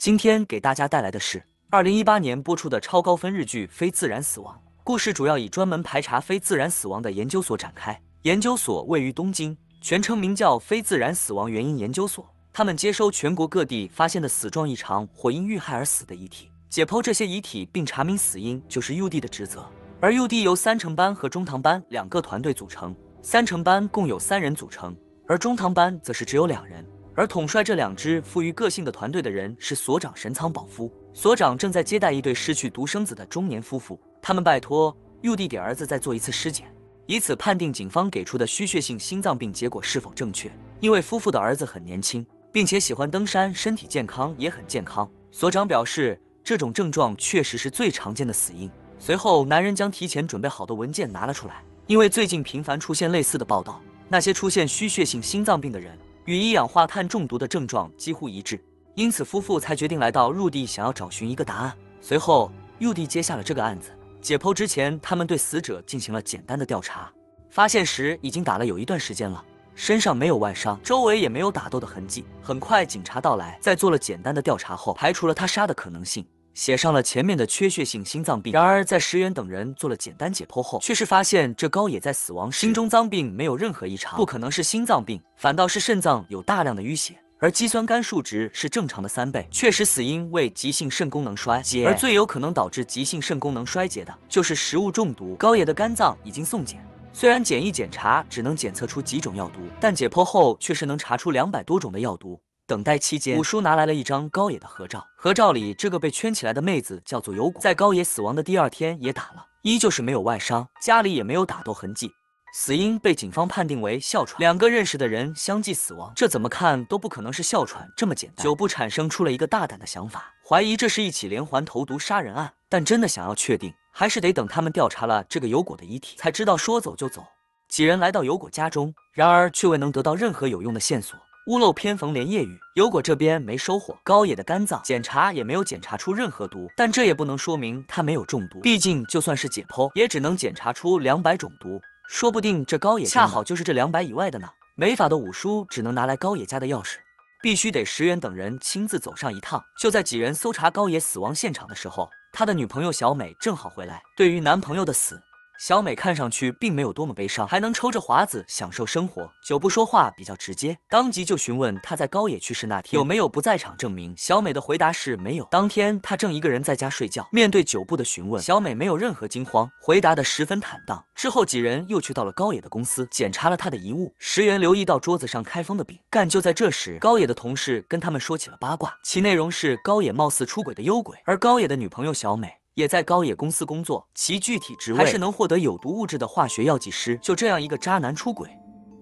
今天给大家带来的是2018年播出的超高分日剧《非自然死亡》。故事主要以专门排查非自然死亡的研究所展开。研究所位于东京，全称名叫非自然死亡原因研究所。他们接收全国各地发现的死状异常或因遇害而死的遗体，解剖这些遗体并查明死因，就是 UD 的职责。而 UD 由三成班和中堂班两个团队组成，三成班共有3人组成，而中堂班则是只有2人。而统帅这2支富于个性的团队的人是所长神仓保夫。所长正在接待一对失去独生子的中年夫妇，他们拜托 UD 给儿子再做一次尸检，以此判定警方给出的虚血性心脏病结果是否正确。因为夫妇的儿子很年轻，并且喜欢登山，身体健康也很健康。所长表示，这种症状确实是最常见的死因。随后，男人将提前准备好的文件拿了出来，因为最近频繁出现类似的报道，那些出现虚血性心脏病的人与一氧化碳中毒的症状几乎一致，因此夫妇才决定来到入地，想要找寻一个答案。随后，入地接下了这个案子。解剖之前，他们对死者进行了简单的调查，发现时已经打了有一段时间了，身上没有外伤，周围也没有打斗的痕迹。很快，警察到来，在做了简单的调查后，排除了他杀的可能性，写上了前面的缺血性心脏病。然而，在石原等人做了简单解剖后，却是发现这高野在死亡时心中脏病没有任何异常，不可能是心脏病，反倒是肾脏有大量的淤血，而肌酸酐数值是正常的3倍，确实死因为急性肾功能衰竭。而最有可能导致急性肾功能衰竭的就是食物中毒。高野的肝脏已经送检，虽然简易检查只能检测出几种药毒，但解剖后却是能查出200多种的药毒。等待期间，五叔拿来了一张高野的合照，合照里这个被圈起来的妹子叫做有果，在高野死亡的第2天也打了，依旧是没有外伤，家里也没有打斗痕迹。死因被警方判定为哮喘，2个认识的人相继死亡，这怎么看都不可能是哮喘这么简单。久部产生出了一个大胆的想法，怀疑这是一起连环投毒杀人案，但真的想要确定，还是得等他们调查了这个有果的遗体，才知道说走就走。几人来到有果家中，然而却未能得到任何有用的线索。屋漏偏逢连夜雨，有果这边没收获，高野的肝脏检查也没有检查出任何毒，但这也不能说明他没有中毒，毕竟就算是解剖，也只能检查出200种毒，说不定这高野恰好就是这200以外的呢。没法的五叔只能拿来高野家的钥匙，必须得石原等人亲自走上一趟。就在几人搜查高野死亡现场的时候，他的女朋友小美正好回来。对于男朋友的死，小美看上去并没有多么悲伤，还能抽着华子享受生活。久部说话比较直接，当即就询问他在高野去世那天有没有不在场证明。小美的回答是没有，当天他正一个人在家睡觉。面对久部的询问，小美没有任何惊慌，回答得十分坦荡。之后几人又去到了高野的公司，检查了他的遗物。石原留意到桌子上开封的饼干，就在这时，高野的同事跟他们说起了八卦，其内容是高野貌似出轨的幽鬼，而高野的女朋友小美也在高野公司工作，其具体职位还是能获得有毒物质的化学药剂师。就这样一个渣男出轨，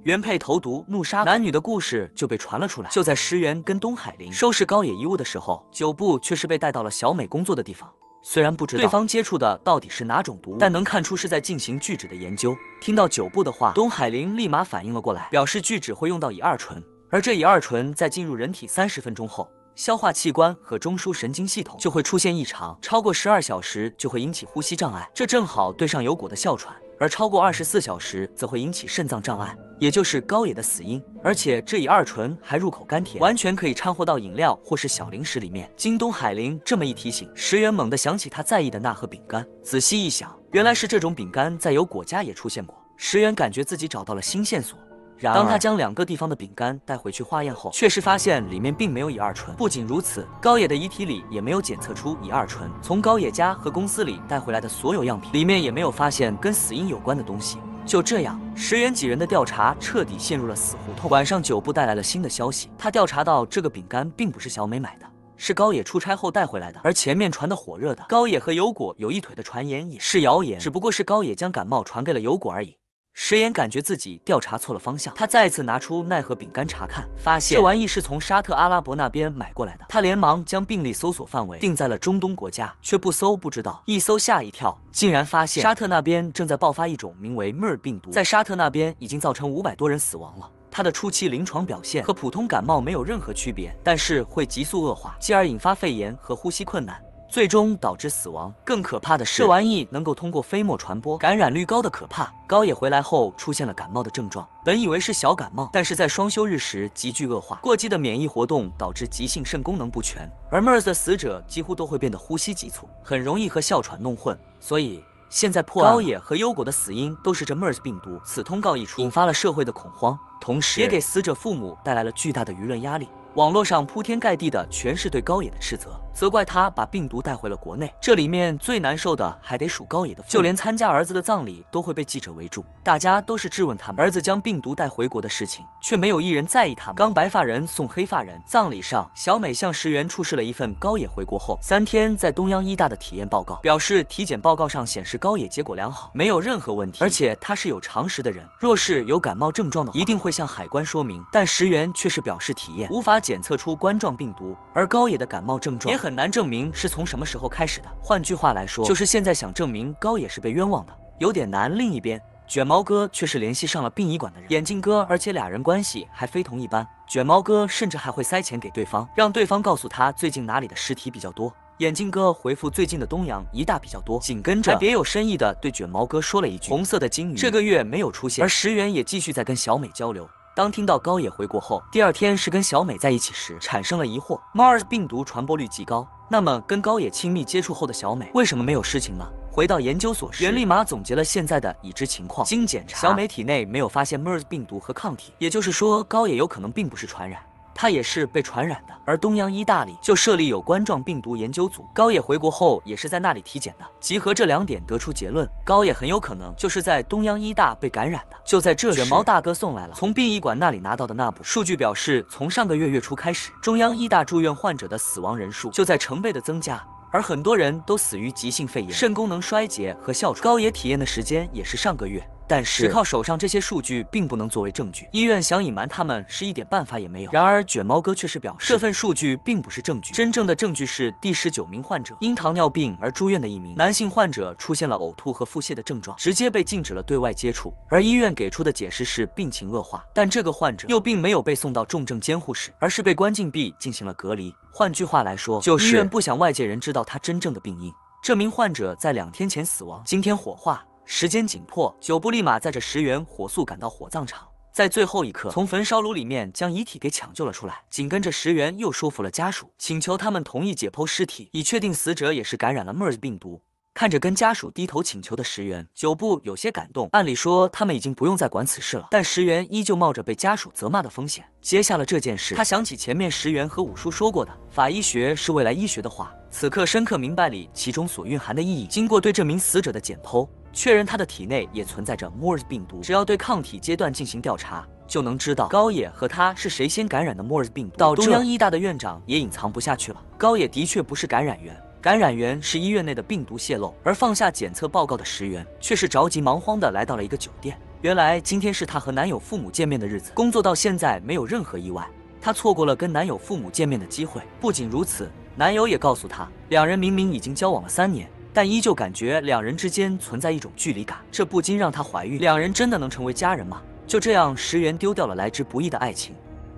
原配投毒怒杀男女的故事就被传了出来。就在石原跟东海林收拾高野遗物的时候，久部却是被带到了小美工作的地方。虽然不知道对方接触的到底是哪种毒物，但能看出是在进行聚酯的研究。听到久部的话，东海林立马反应了过来，表示聚酯会用到乙二醇，而这乙二醇在进入人体30分钟后，消化器官和中枢神经系统就会出现异常，超过12小时就会引起呼吸障碍，这正好对上有果的哮喘，而超过24小时则会引起肾脏障碍，也就是高野的死因。而且这乙二醇还入口甘甜，完全可以掺和到饮料或是小零食里面。经东海林这么一提醒，石原猛地想起他在意的那盒饼干，仔细一想，原来是这种饼干在有果家也出现过。石原感觉自己找到了新线索。然而，当他将2个地方的饼干带回去化验后，确实发现里面并没有乙二醇。不仅如此，高野的遗体里也没有检测出乙二醇。从高野家和公司里带回来的所有样品里面也没有发现跟死因有关的东西。就这样，石原几人的调查彻底陷入了死胡同。晚上，久部带来了新的消息，他调查到这个饼干并不是小美买的，是高野出差后带回来的。而前面传的火热的高野和有果有一腿的传言也是谣言，只不过是高野将感冒传给了有果而已。石原感觉自己调查错了方向，他再次拿出奈何饼干查看，发现这玩意是从沙特阿拉伯那边买过来的。他连忙将病例搜索范围定在了中东国家，却不搜不知道，一搜吓一跳，竟然发现沙特那边正在爆发一种名为 MER 病毒，在沙特那边已经造成500多人死亡了。它的初期临床表现和普通感冒没有任何区别，但是会急速恶化，继而引发肺炎和呼吸困难。最终导致死亡。更可怕的是，这玩意能够通过飞沫传播，感染率高的可怕。高野回来后出现了感冒的症状，本以为是小感冒，但是在双休日时急剧恶化，过激的免疫活动导致急性肾功能不全，而 MERS 的死者几乎都会变得呼吸急促，很容易和哮喘弄混，所以现在破案高野和优果的死因都是这 MERS 病毒。此通告一出，引发了社会的恐慌，同时也给死者父母带来了巨大的舆论压力。网络上铺天盖地的全是对高野的斥责，责怪他把病毒带回了国内。这里面最难受的还得数高野的父母，就连参加儿子的葬礼都会被记者围住，大家都是质问他们儿子将病毒带回国的事情，却没有一人在意他们。刚白发人送黑发人，葬礼上小美向石原出示了一份高野回国后3天在东央医大的体验报告，表示体检报告上显示高野结果良好，没有任何问题，而且他是有常识的人，若是有感冒症状的话，一定会向海关说明。但石原却是表示体验无法检测出冠状病毒，而高野的感冒症状也很难证明是从什么时候开始的。换句话来说，就是现在想证明高野是被冤枉的有点难。另一边，卷毛哥却是联系上了殡仪馆的人眼镜哥，而且俩人关系还非同一般。卷毛哥甚至还会塞钱给对方，让对方告诉他最近哪里的尸体比较多。眼镜哥回复最近的东阳一大比较多，紧跟着还别有深意的对卷毛哥说了一句红色的金鱼这个月没有出现。而石原也继续在跟小美交流。当听到高野回国后，第2天是跟小美在一起时，产生了疑惑。MERS 病毒传播率极高，那么跟高野亲密接触后的小美为什么没有事情呢？回到研究所时，原立马总结了现在的已知情况。经检查，小美体内没有发现 MERS 病毒和抗体，也就是说高野有可能并不是传染，他也是被传染的。而东洋医大里就设立有冠状病毒研究组，高野回国后也是在那里体检的。集合这2点得出结论，高野很有可能就是在东洋医大被感染的。就在这时，卷毛大哥送来了从殡仪馆那里拿到的那部数据，表示从上个月月初开始，中央医大住院患者的死亡人数就在成倍的增加，而很多人都死于急性肺炎、肾功能衰竭和哮喘。高野体验的时间也是上个月。但是只靠手上这些数据并不能作为证据，医院想隐瞒他们是一点办法也没有。然而卷毛哥却是表示，这份数据并不是证据，真正的证据是第19名患者因糖尿病而住院的一名男性患者出现了呕吐和腹泻的症状，直接被禁止了对外接触。而医院给出的解释是病情恶化，但这个患者又并没有被送到重症监护室，而是被关禁闭进行了隔离。换句话来说，就是医院不想外界人知道他真正的病因。这名患者在2天前死亡，今天火化。时间紧迫，久部立马载着石原火速赶到火葬场，在最后一刻从焚烧炉里面将遗体给抢救了出来。紧跟着石原又说服了家属，请求他们同意解剖尸体，以确定死者也是感染了 MERS 病毒。看着跟家属低头请求的石原，久部有些感动。按理说他们已经不用再管此事了，但石原依旧冒着被家属责骂的风险接下了这件事。他想起前面石原和武叔说过的法医学是未来医学的话，此刻深刻明白里其中所蕴含的意义。经过对这名死者的解剖，确认他的体内也存在着 MERS 病毒，只要对抗体阶段进行调查，就能知道高野和他是谁先感染的 MERS 病毒。到中央医大的院长也隐藏不下去了，高野的确不是感染源，感染源是医院内的病毒泄漏。而放下检测报告的石原却是着急忙慌的来到了一个酒店。原来今天是她和男友父母见面的日子，工作到现在没有任何意外，她错过了跟男友父母见面的机会。不仅如此，男友也告诉她，两人明明已经交往了3年，但依旧感觉两人之间存在一种距离感，这不禁让她怀孕，两人真的能成为家人吗？就这样，石原丢掉了来之不易的爱情。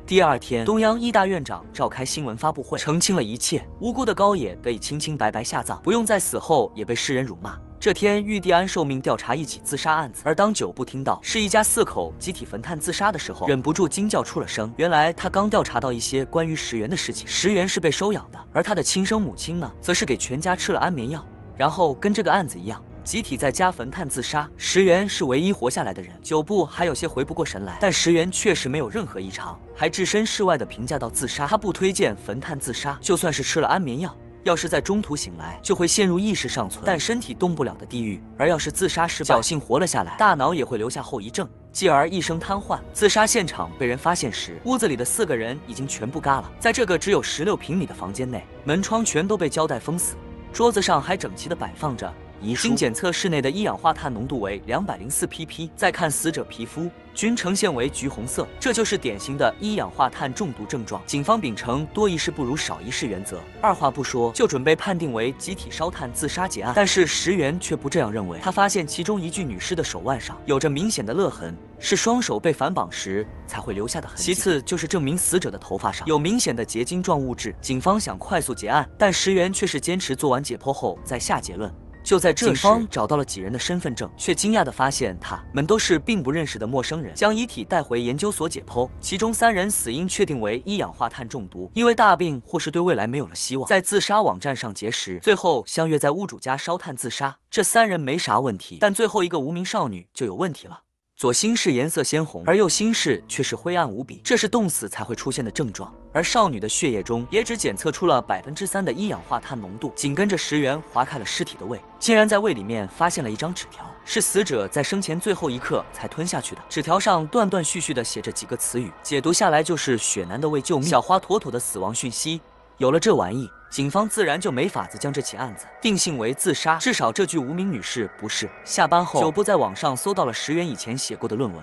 第2天，东央医大院长召开新闻发布会，澄清了一切，无辜的高野得以清清白白下葬，不用在死后也被世人辱骂。这天，玉帝安受命调查一起自杀案子，而当久部听到是一家4口集体焚炭自杀的时候，忍不住惊叫出了声。原来他刚调查到一些关于石原的事情，石原是被收养的，而他的亲生母亲呢，则是给全家吃了安眠药，然后跟这个案子一样，集体在家焚炭自杀。石原是唯一活下来的人，久部还有些回不过神来，但石原确实没有任何异常，还置身事外的评价到自杀。他不推荐焚炭自杀，就算是吃了安眠药，要是在中途醒来，就会陷入意识尚存但身体动不了的地狱；而要是自杀失败，侥幸活了下来，大脑也会留下后遗症，继而一生瘫痪。自杀现场被人发现时，屋子里的4个人已经全部嘎了。在这个只有16平米的房间内，门窗全都被胶带封死，桌子上还整齐地摆放着遗书经检测室内的一氧化碳浓度为204pp。再看死者皮肤，均呈现为橘红色，这就是典型的一氧化碳中毒症状。警方秉承多一事不如少一事原则，二话不说就准备判定为集体烧炭自杀结案。但是石原却不这样认为，他发现其中一具女尸的手腕上有着明显的勒痕，是双手被反绑时才会留下的痕迹。其次就是证明死者的头发上有明显的结晶状物质。警方想快速结案，但石原却是坚持做完解剖后再下结论。就在这时，警方找到了几人的身份证，却惊讶地发现他们都是并不认识的陌生人。将遗体带回研究所解剖，其中3人死因确定为一氧化碳中毒，因为大病或是对未来没有了希望，在自杀网站上结识，最后相约在屋主家烧炭自杀。这3人没啥问题，但最后一个无名少女就有问题了。左心室颜色鲜红，而右心室却是灰暗无比，这是冻死才会出现的症状。而少女的血液中也只检测出了3%的一氧化碳浓度。紧跟着石原划开了尸体的胃，竟然在胃里面发现了一张纸条，是死者在生前最后一刻才吞下去的。纸条上断断续续的写着几个词语，解读下来就是雪男的为救命，小花妥妥的死亡讯息。有了这玩意，警方自然就没法子将这起案子定性为自杀，至少这具无名女士不是。下班后，久部在网上搜到了石原以前写过的论文。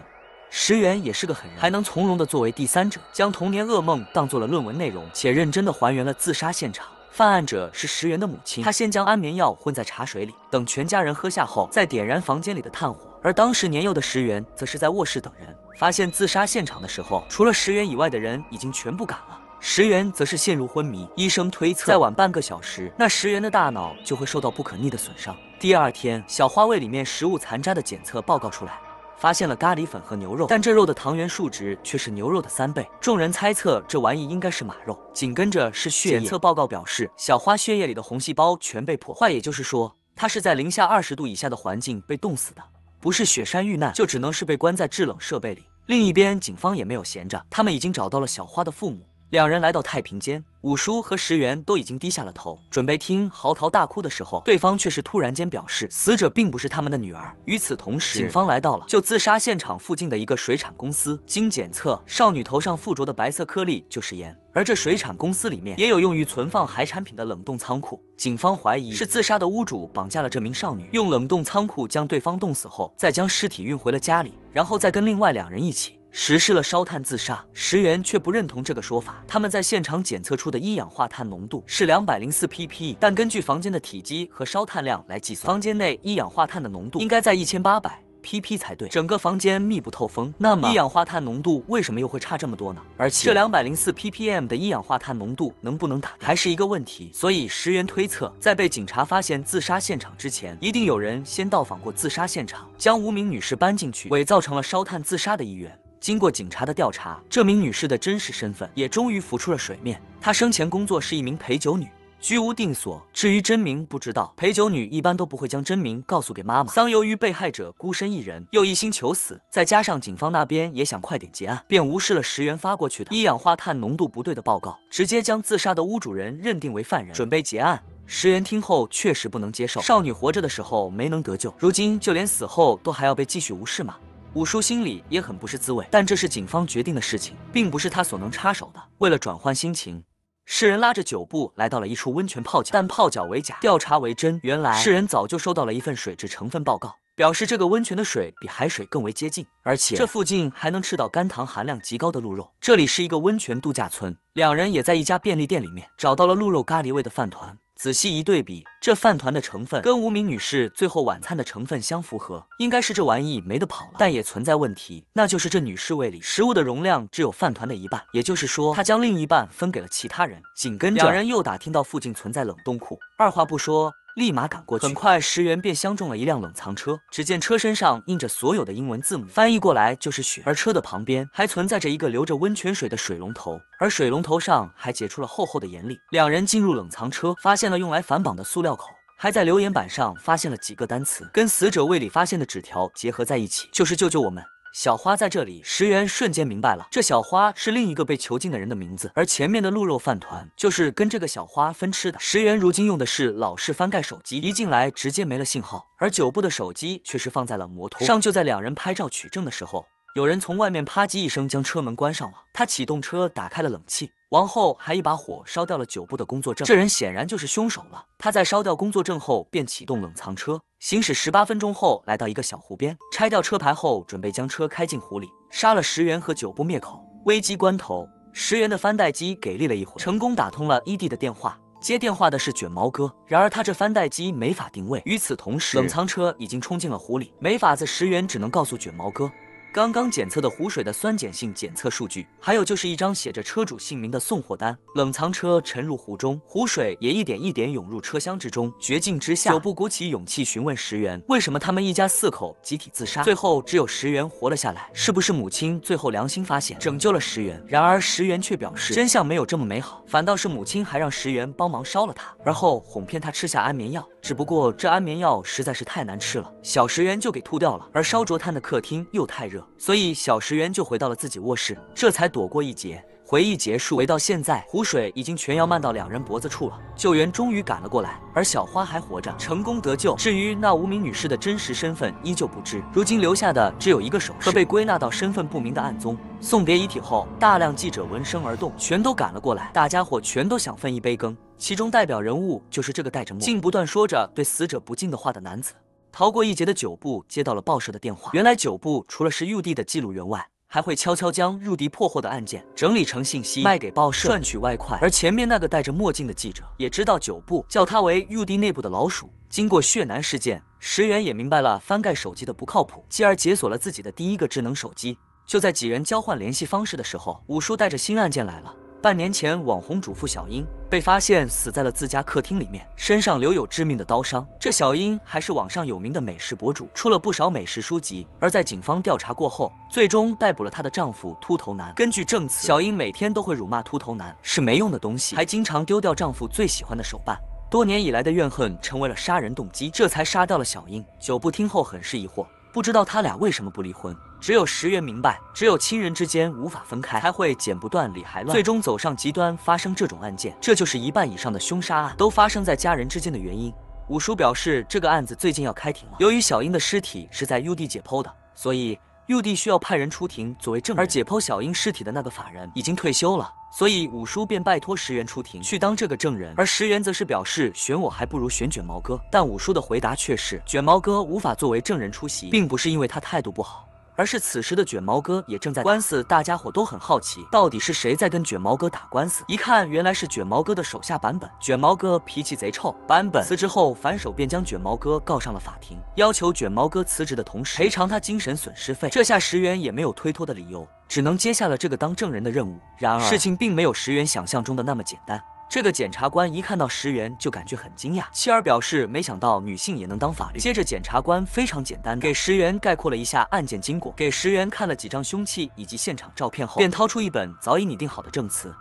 石原也是个狠人，还能从容的作为第三者，将童年噩梦当做了论文内容，且认真的还原了自杀现场。犯案者是石原的母亲，她先将安眠药混在茶水里，等全家人喝下后，再点燃房间里的炭火。而当时年幼的石原则是在卧室等人，发现自杀现场的时候，除了石原以外的人已经全部赶了。石原则是陷入昏迷，医生推测再晚半个小时，那石原的大脑就会受到不可逆的损伤。第二天，小花胃里面食物残渣的检测报告出来，发现了咖喱粉和牛肉，但这肉的糖原数值却是牛肉的3倍。众人猜测这玩意应该是马肉。紧跟着是血液，检测报告表示，小花血液里的红细胞全被破坏，也就是说，她是在零下20度以下的环境被冻死的，不是雪山遇难，就只能是被关在制冷设备里。另一边，警方也没有闲着，他们已经找到了小花的父母。2人来到太平间，五叔和石原都已经低下了头，准备听嚎啕大哭的时候，对方却是突然间表示死者并不是他们的女儿。与此同时，警方来到了就自杀现场附近的一个水产公司，经检测，少女头上附着的白色颗粒就是盐，而这水产公司里面也有用于存放海产品的冷冻仓库。警方怀疑是自杀的屋主绑架了这名少女，用冷冻仓库将对方冻死后，再将尸体运回了家里，然后再跟另外2人一起实施了烧炭自杀。石原却不认同这个说法，他们在现场检测出的一氧化碳浓度是204pp， 但根据房间的体积和烧炭量来计算，房间内一氧化碳的浓度应该在1800pp 才对。整个房间密不透风，那么一氧化碳浓度为什么又会差这么多呢？而且这204ppm 的一氧化碳浓度能不能打还是一个问题。所以石原推测，在被警察发现自杀现场之前，一定有人先到访过自杀现场，将无名女士搬进去，伪造成了烧炭自杀的意愿。经过警察的调查，这名女士的真实身份也终于浮出了水面。她生前工作是一名陪酒女，居无定所，至于真名不知道。陪酒女一般都不会将真名告诉给妈妈。桑由于被害者孤身一人，又一心求死，再加上警方那边也想快点结案，便无视了石原发过去的一氧化碳浓度不对的报告，直接将自杀的屋主人认定为犯人，准备结案。石原听后确实不能接受，少女活着的时候没能得救，如今就连死后都还要被继续无视吗？五叔心里也很不是滋味，但这是警方决定的事情，并不是他所能插手的。为了转换心情，世人拉着酒部来到了一处温泉泡脚，但泡脚为假，调查为真。原来世人早就收到了一份水质成分报告，表示这个温泉的水比海水更为接近，而且这附近还能吃到肝糖含量极高的鹿肉。这里是一个温泉度假村，两人也在一家便利店里面找到了鹿肉咖喱味的饭团。仔细一对比，这饭团的成分跟无名女士最后晚餐的成分相符合，应该是这玩意没得跑了。但也存在问题，那就是这女士胃里食物的容量只有饭团的1半，也就是说，她将另一半分给了其他人。紧跟着，两人又打听到附近存在冷冻库，二话不说，立马赶过去。很快，石原便相中了一辆冷藏车，只见车身上印着所有的英文字母，翻译过来就是雪。而车的旁边还存在着一个流着温泉水的水龙头，而水龙头上还结出了厚厚的盐粒。两人进入冷藏车，发现了用来反绑的塑料口，还在留言板上发现了几个单词，跟死者胃里发现的纸条结合在一起，就是救救我们。小花在这里，石原瞬间明白了，这小花是另一个被囚禁的人的名字，而前面的鹿肉饭团就是跟这个小花分吃的。石原如今用的是老式翻盖手机，一进来直接没了信号，而酒部的手机却是放在了摩托上。就在两人拍照取证的时候，有人从外面啪叽一声将车门关上了，他启动车打开了冷气，王后还一把火烧掉了酒部的工作证，这人显然就是凶手了。他在烧掉工作证后，便启动冷藏车，行驶18分钟后来到一个小湖边，拆掉车牌后，准备将车开进湖里，杀了石原和酒部灭口。危机关头，石原的翻带机给力了一回，成功打通了ED的电话。接电话的是卷毛哥，然而他这翻带机没法定位。与此同时，冷藏车已经冲进了湖里，没法子，石原只能告诉卷毛哥，刚刚检测的湖水的酸碱性检测数据，还有就是一张写着车主姓名的送货单。冷藏车沉入湖中，湖水也一点一点涌入车厢之中。绝境之下，酒部鼓起勇气询问石原，为什么他们一家4口集体自杀，最后只有石原活了下来？是不是母亲最后良心发现，拯救了石原？然而石原却表示，真相没有这么美好，反倒是母亲还让石原帮忙烧了他，而后哄骗他吃下安眠药。只不过这安眠药实在是太难吃了，小石原就给吐掉了。而烧灼炭的客厅又太热，所以小石原就回到了自己卧室，这才躲过一劫。回忆结束，回到现在，湖水已经全要漫到2人脖子处了。救援终于赶了过来，而小花还活着，成功得救。至于那无名女士的真实身份依旧不知，如今留下的只有一个首饰和被归纳到身份不明的案宗。送别遗体后，大量记者闻声而动，全都赶了过来，大家伙全都想分一杯羹。其中代表人物就是这个带着墨镜不断说着对死者不敬的话的男子。逃过一劫的酒部接到了报社的电话，原来酒部除了是入地的记录员外，还会悄悄将入地破获的案件整理成信息卖给报社赚取外快。而前面那个戴着墨镜的记者也知道酒部，叫他为入地内部的老鼠。经过血男事件，石原也明白了翻盖手机的不靠谱，继而解锁了自己的第一个智能手机。就在几人交换联系方式的时候，五叔带着新案件来了。半年前，网红主妇小英被发现死在了自家客厅里面，身上留有致命的刀伤。这小英还是网上有名的美食博主，出了不少美食书籍。而在警方调查过后，最终逮捕了她的丈夫秃头男。根据证词，小英每天都会辱骂秃头男是没用的东西，还经常丢掉丈夫最喜欢的手办。多年以来的怨恨成为了杀人动机，这才杀掉了小英。久不听后很是疑惑，不知道他俩为什么不离婚。只有石原明白，只有亲人之间无法分开，才会剪不断理还乱，最终走上极端，发生这种案件。这就是1半以上的凶杀案都发生在家人之间的原因。五叔表示，这个案子最近要开庭了，由于小英的尸体是在 UD 解剖的，所以 UD 需要派人出庭作为证人。而解剖小英尸体的那个法人已经退休了，所以五叔便拜托石原出庭去当这个证人。而石原则是表示，选我还不如选卷毛哥。但五叔的回答却是，卷毛哥无法作为证人出席，并不是因为他态度不好，而是此时的卷毛哥也正在官司，大家伙都很好奇，到底是谁在跟卷毛哥打官司。一看，原来是卷毛哥的手下坂本。卷毛哥脾气贼臭，坂本辞职后反手便将卷毛哥告上了法庭，要求卷毛哥辞职的同时赔偿他精神损失费。这下石原也没有推脱的理由，只能接下了这个当证人的任务。然而事情并没有石原想象中的那么简单。这个检察官一看到石原就感觉很惊讶，妻儿表示没想到女性也能当法律。接着检察官非常简单的给石原概括了一下案件经过，给石原看了几张凶器以及现场照片后，便掏出一本早已拟定好的证词，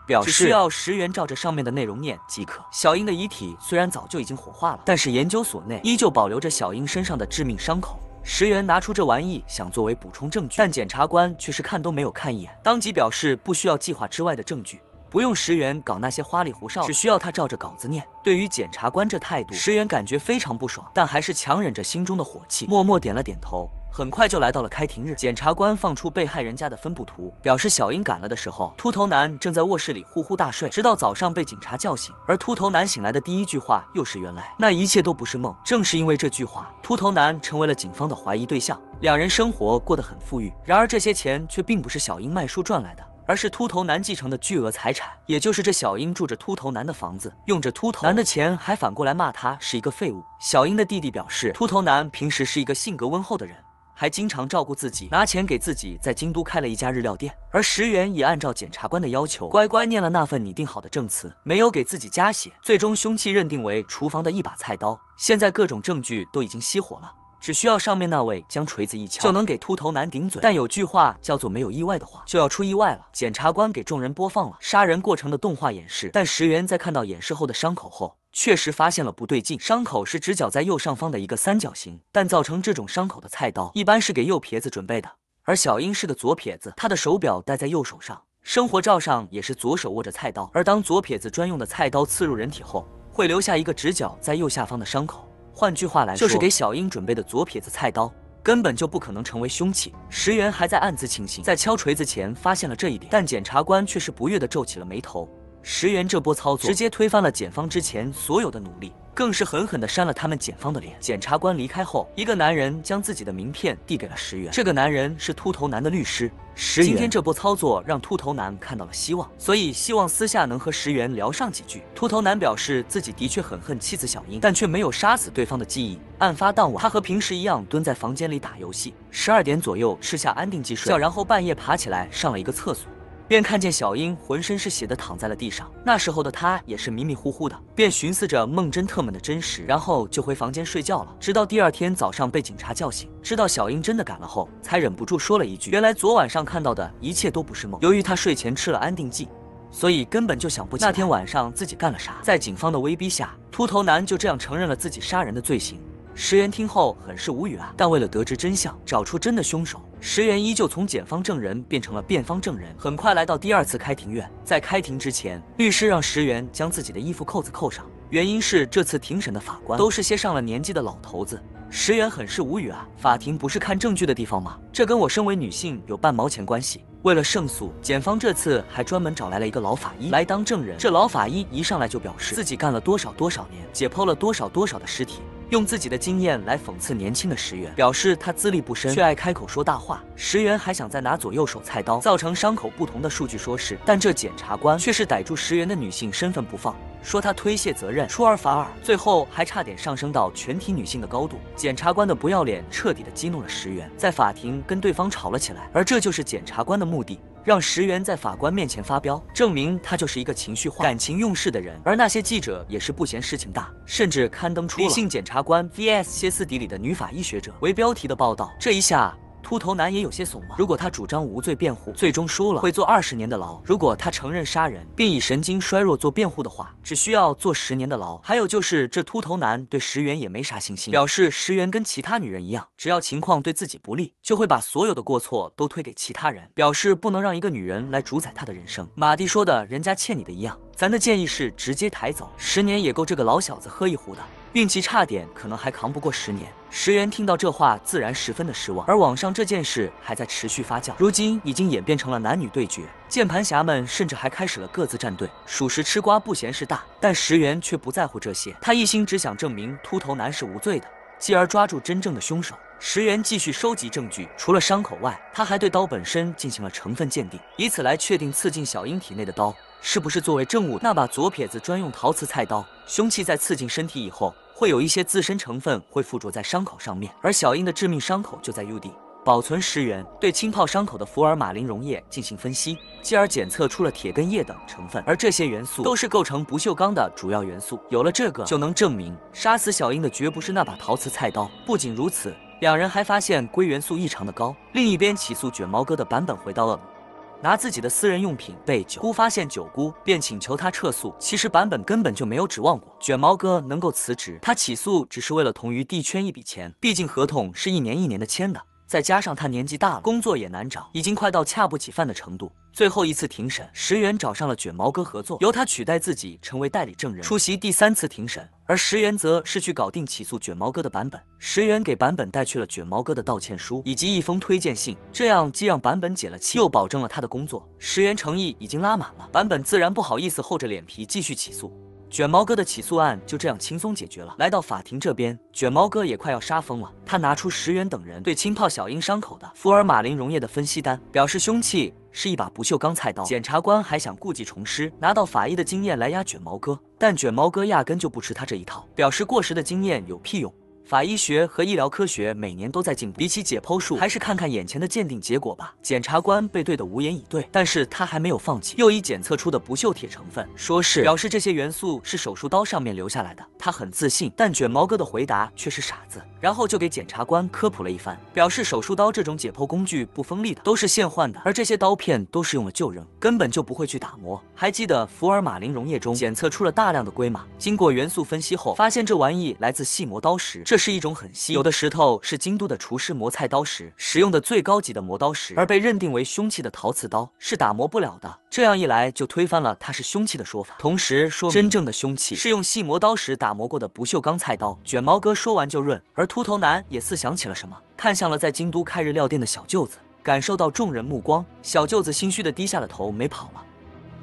表示只需要石原照着上面的内容念即可。小英的遗体虽然早就已经火化了，但是研究所内依旧保留着小英身上的致命伤口。石原拿出这玩意想作为补充证据，但检察官却是看都没有看一眼，当即表示不需要计划之外的证据，不用石原搞那些花里胡哨，只需要他照着稿子念。对于检察官这态度，石原感觉非常不爽，但还是强忍着心中的火气，默默点了点头。很快就来到了开庭日，检察官放出被害人家的分布图，表示小英赶了的时候，秃头男正在卧室里呼呼大睡，直到早上被警察叫醒。而秃头男醒来的第一句话又是原来那一切都不是梦。正是因为这句话，秃头男成为了警方的怀疑对象。两人生活过得很富裕，然而这些钱却并不是小英卖书赚来的，而是秃头男继承的巨额财产，也就是这小英住着秃头男的房子，用着秃头男的钱，还反过来骂他是一个废物。小英的弟弟表示，秃头男平时是一个性格温厚的人，还经常照顾自己，拿钱给自己在京都开了一家日料店。而石原也按照检察官的要求，乖乖念了那份拟定好的证词，没有给自己加血。最终凶器认定为厨房的一把菜刀，现在各种证据都已经熄火了，只需要上面那位将锤子一敲，就能给秃头男顶嘴。但有句话叫做没有意外的话就要出意外了。检察官给众人播放了杀人过程的动画演示，但石原在看到演示后的伤口后，确实发现了不对劲。伤口是直角在右上方的一个三角形，但造成这种伤口的菜刀一般是给右撇子准备的，而小英是个左撇子，她的手表戴在右手上，生活照上也是左手握着菜刀。而当左撇子专用的菜刀刺入人体后，会留下一个直角在右下方的伤口。换句话来说，就是给小英准备的左撇子菜刀。根本就不可能成为凶器。石原还在暗自庆幸，在敲锤子前发现了这一点，但检察官却是不悦地皱起了眉头。石原这波操作直接推翻了检方之前所有的努力，更是狠狠地扇了他们检方的脸。检察官离开后，一个男人将自己的名片递给了石原。这个男人是秃头男的律师石原。今天这波操作让秃头男看到了希望，所以希望私下能和石原聊上几句。秃头男表示自己的确很恨妻子小英，但却没有杀死对方的记忆。案发当晚，他和平时一样蹲在房间里打游戏，12点左右吃下安定剂睡觉，然后半夜爬起来上了一个厕所。便看见小英浑身是血的躺在了地上，那时候的他也是迷迷糊糊的，便寻思着梦侦特们的真实，然后就回房间睡觉了。直到第二天早上被警察叫醒，知道小英真的赶了后，才忍不住说了一句：“原来昨晚上看到的一切都不是梦。”由于他睡前吃了安定剂，所以根本就想不起那天晚上自己干了啥。在警方的威逼下，秃头男就这样承认了自己杀人的罪行。石原听后很是无语啊，但为了得知真相，找出真的凶手，石原依旧从检方证人变成了辩方证人。很快来到第二次开庭院，在开庭之前，律师让石原将自己的衣服扣子扣上，原因是这次庭审的法官都是些上了年纪的老头子。石原很是无语啊，法庭不是看证据的地方吗？这跟我身为女性有半毛钱关系？为了胜诉，检方这次还专门找来了一个老法医来当证人。这老法医一上来就表示自己干了多少多少年，解剖了多少多少的尸体，用自己的经验来讽刺年轻的石原，表示他资历不深，却爱开口说大话。石原还想再拿左右手菜刀造成伤口不同的数据说事，但这检察官却是逮住石原的女性身份不放，说他推卸责任，出尔反尔，最后还差点上升到全体女性的高度。检察官的不要脸彻底的激怒了石原，在法庭跟对方吵了起来，而这就是检察官的目的，让石原在法官面前发飙，证明他就是一个情绪化、感情用事的人。而那些记者也是不嫌事情大，甚至刊登出了“理性检察官 vs 歇斯底里的女法医学者”为标题的报道。这一下秃头男也有些怂了。如果他主张无罪辩护，最终输了会坐20年的牢；如果他承认杀人，并以神经衰弱做辩护的话，只需要坐10年的牢。还有就是这秃头男对石原也没啥信心，表示石原跟其他女人一样，只要情况对自己不利，就会把所有的过错都推给其他人，表示不能让一个女人来主宰他的人生。马蒂说的人家欠你的一样，咱的建议是直接抬走，10年也够这个老小子喝一壶的。运气差点，可能还扛不过10年。石原听到这话，自然十分的失望。而网上这件事还在持续发酵，如今已经演变成了男女对决，键盘侠们甚至还开始了各自站队。属实吃瓜不嫌事大，但石原却不在乎这些，他一心只想证明秃头男是无罪的，继而抓住真正的凶手。石原继续收集证据，除了伤口外，他还对刀本身进行了成分鉴定，以此来确定刺进小英体内的刀是不是作为证物。那把左撇子专用陶瓷菜刀，凶器在刺进身体以后，会有一些自身成分会附着在伤口上面，而小英的致命伤口就在 UD。保存石原对浸泡伤口的福尔马林溶液进行分析，继而检测出了铁跟液等成分，而这些元素都是构成不锈钢的主要元素。有了这个，就能证明杀死小英的绝不是那把陶瓷菜刀。不仅如此，两人还发现硅元素异常的高。另一边起诉卷毛哥的版本回到了拿自己的私人用品被九姑发现，九姑便请求他撤诉。其实版本根本就没有指望过卷毛哥能够辞职，他起诉只是为了同于地圈一笔钱，毕竟合同是一年一年的签的。再加上他年纪大了，工作也难找，已经快到恰不起饭的程度。最后一次庭审，石原找上了卷毛哥合作，由他取代自己成为代理证人，出席第3次庭审。而石原则是去搞定起诉卷毛哥的版本。石原给版本带去了卷毛哥的道歉书以及一封推荐信，这样既让版本解了气，又保证了他的工作。石原诚意已经拉满了，版本自然不好意思厚着脸皮继续起诉。卷毛哥的起诉案就这样轻松解决了。来到法庭这边，卷毛哥也快要杀疯了，他拿出石原等人对浸泡小英伤口的福尔马林溶液的分析单，表示凶器是一把不锈钢菜刀。检察官还想故技重施，拿到法医的经验来压卷毛哥，但卷毛哥压根就不吃他这一套，表示过时的经验有屁用。法医学和医疗科学每年都在进步，比起解剖术，还是看看眼前的鉴定结果吧。检察官被对得无言以对，但是他还没有放弃，又以检测出的不锈铁成分说是，表示这些元素是手术刀上面留下来的。他很自信，但卷毛哥的回答却是傻子，然后就给检察官科普了一番，表示手术刀这种解剖工具不锋利的，都是现换的，而这些刀片都是用了就扔，根本就不会去打磨。还记得福尔马林溶液中检测出了大量的硅锰，经过元素分析后，发现这玩意来自细磨刀石，这是一种很稀有的石头，是京都的厨师磨菜刀石使用的最高级的磨刀石，而被认定为凶器的陶瓷刀是打磨不了的。这样一来就推翻了它是凶器的说法，同时说明真正的凶器是用细磨刀石打磨磨过的不锈钢菜刀。卷毛哥说完就润，而秃头男也似想起了什么，看向了在京都开日料店的小舅子。感受到众人目光，小舅子心虚的低下了头，没跑了。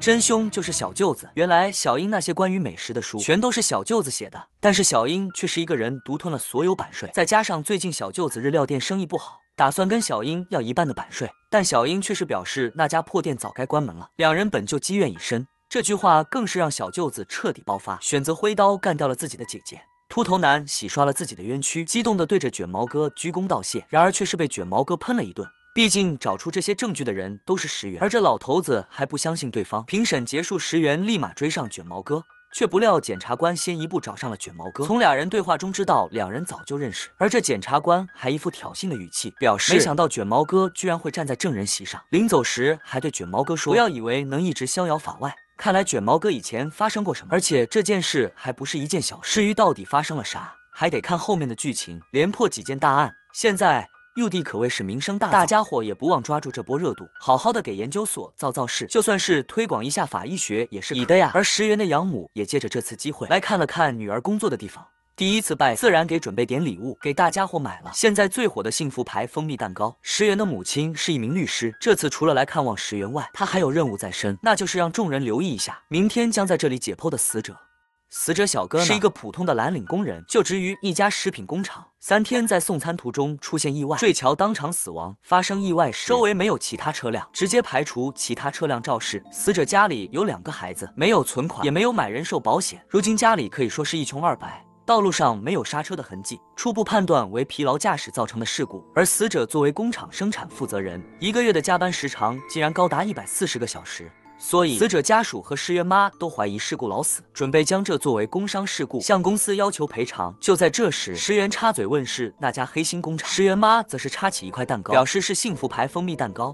真凶就是小舅子。原来小英那些关于美食的书全都是小舅子写的，但是小英却是一个人独吞了所有版税，再加上最近小舅子日料店生意不好，打算跟小英要一半的版税，但小英却是表示那家破店早该关门了，两人本就积怨已深。这句话更是让小舅子彻底爆发，选择挥刀干掉了自己的姐姐。秃头男洗刷了自己的冤屈，激动地对着卷毛哥鞠躬道谢，然而却是被卷毛哥喷了一顿。毕竟找出这些证据的人都是石原，而这老头子还不相信对方。评审结束，石原立马追上卷毛哥，却不料检察官先一步找上了卷毛哥。从俩人对话中知道两人早就认识，而这检察官还一副挑衅的语气，表示没想到卷毛哥居然会站在证人席上。临走时还对卷毛哥说，不要以为能一直逍遥法外。看来卷毛哥以前发生过什么，而且这件事还不是一件小事。至于到底发生了啥，还得看后面的剧情，连破几件大案。现在佑弟可谓是名声大噪，大家伙也不忘抓住这波热度，好好的给研究所造势，就算是推广一下法医学也是可以的呀。而石原的养母也借着这次机会来看了看女儿工作的地方，第一次拜自然给准备点礼物，给大家伙买了现在最火的幸福牌蜂蜜蛋糕。石原的母亲是一名律师，这次除了来看望石原外，她还有任务在身，那就是让众人留意一下明天将在这里解剖的死者。死者小哥呢是一个普通的蓝领工人，就职于一家食品工厂。3天在送餐途中出现意外，坠桥当场死亡。发生意外时，周围没有其他车辆，直接排除其他车辆肇事。死者家里有2个孩子，没有存款，也没有买人寿保险，如今家里可以说是一穷二白。道路上没有刹车的痕迹，初步判断为疲劳驾驶造成的事故。而死者作为工厂生产负责人，1个月的加班时长竟然高达140个小时。所以，死者家属和石原妈都怀疑事故老死，准备将这作为工伤事故向公司要求赔偿。就在这时，石原插嘴问是那家黑心工厂，石原妈则是插起一块蛋糕，表示是幸福牌蜂蜜蛋糕。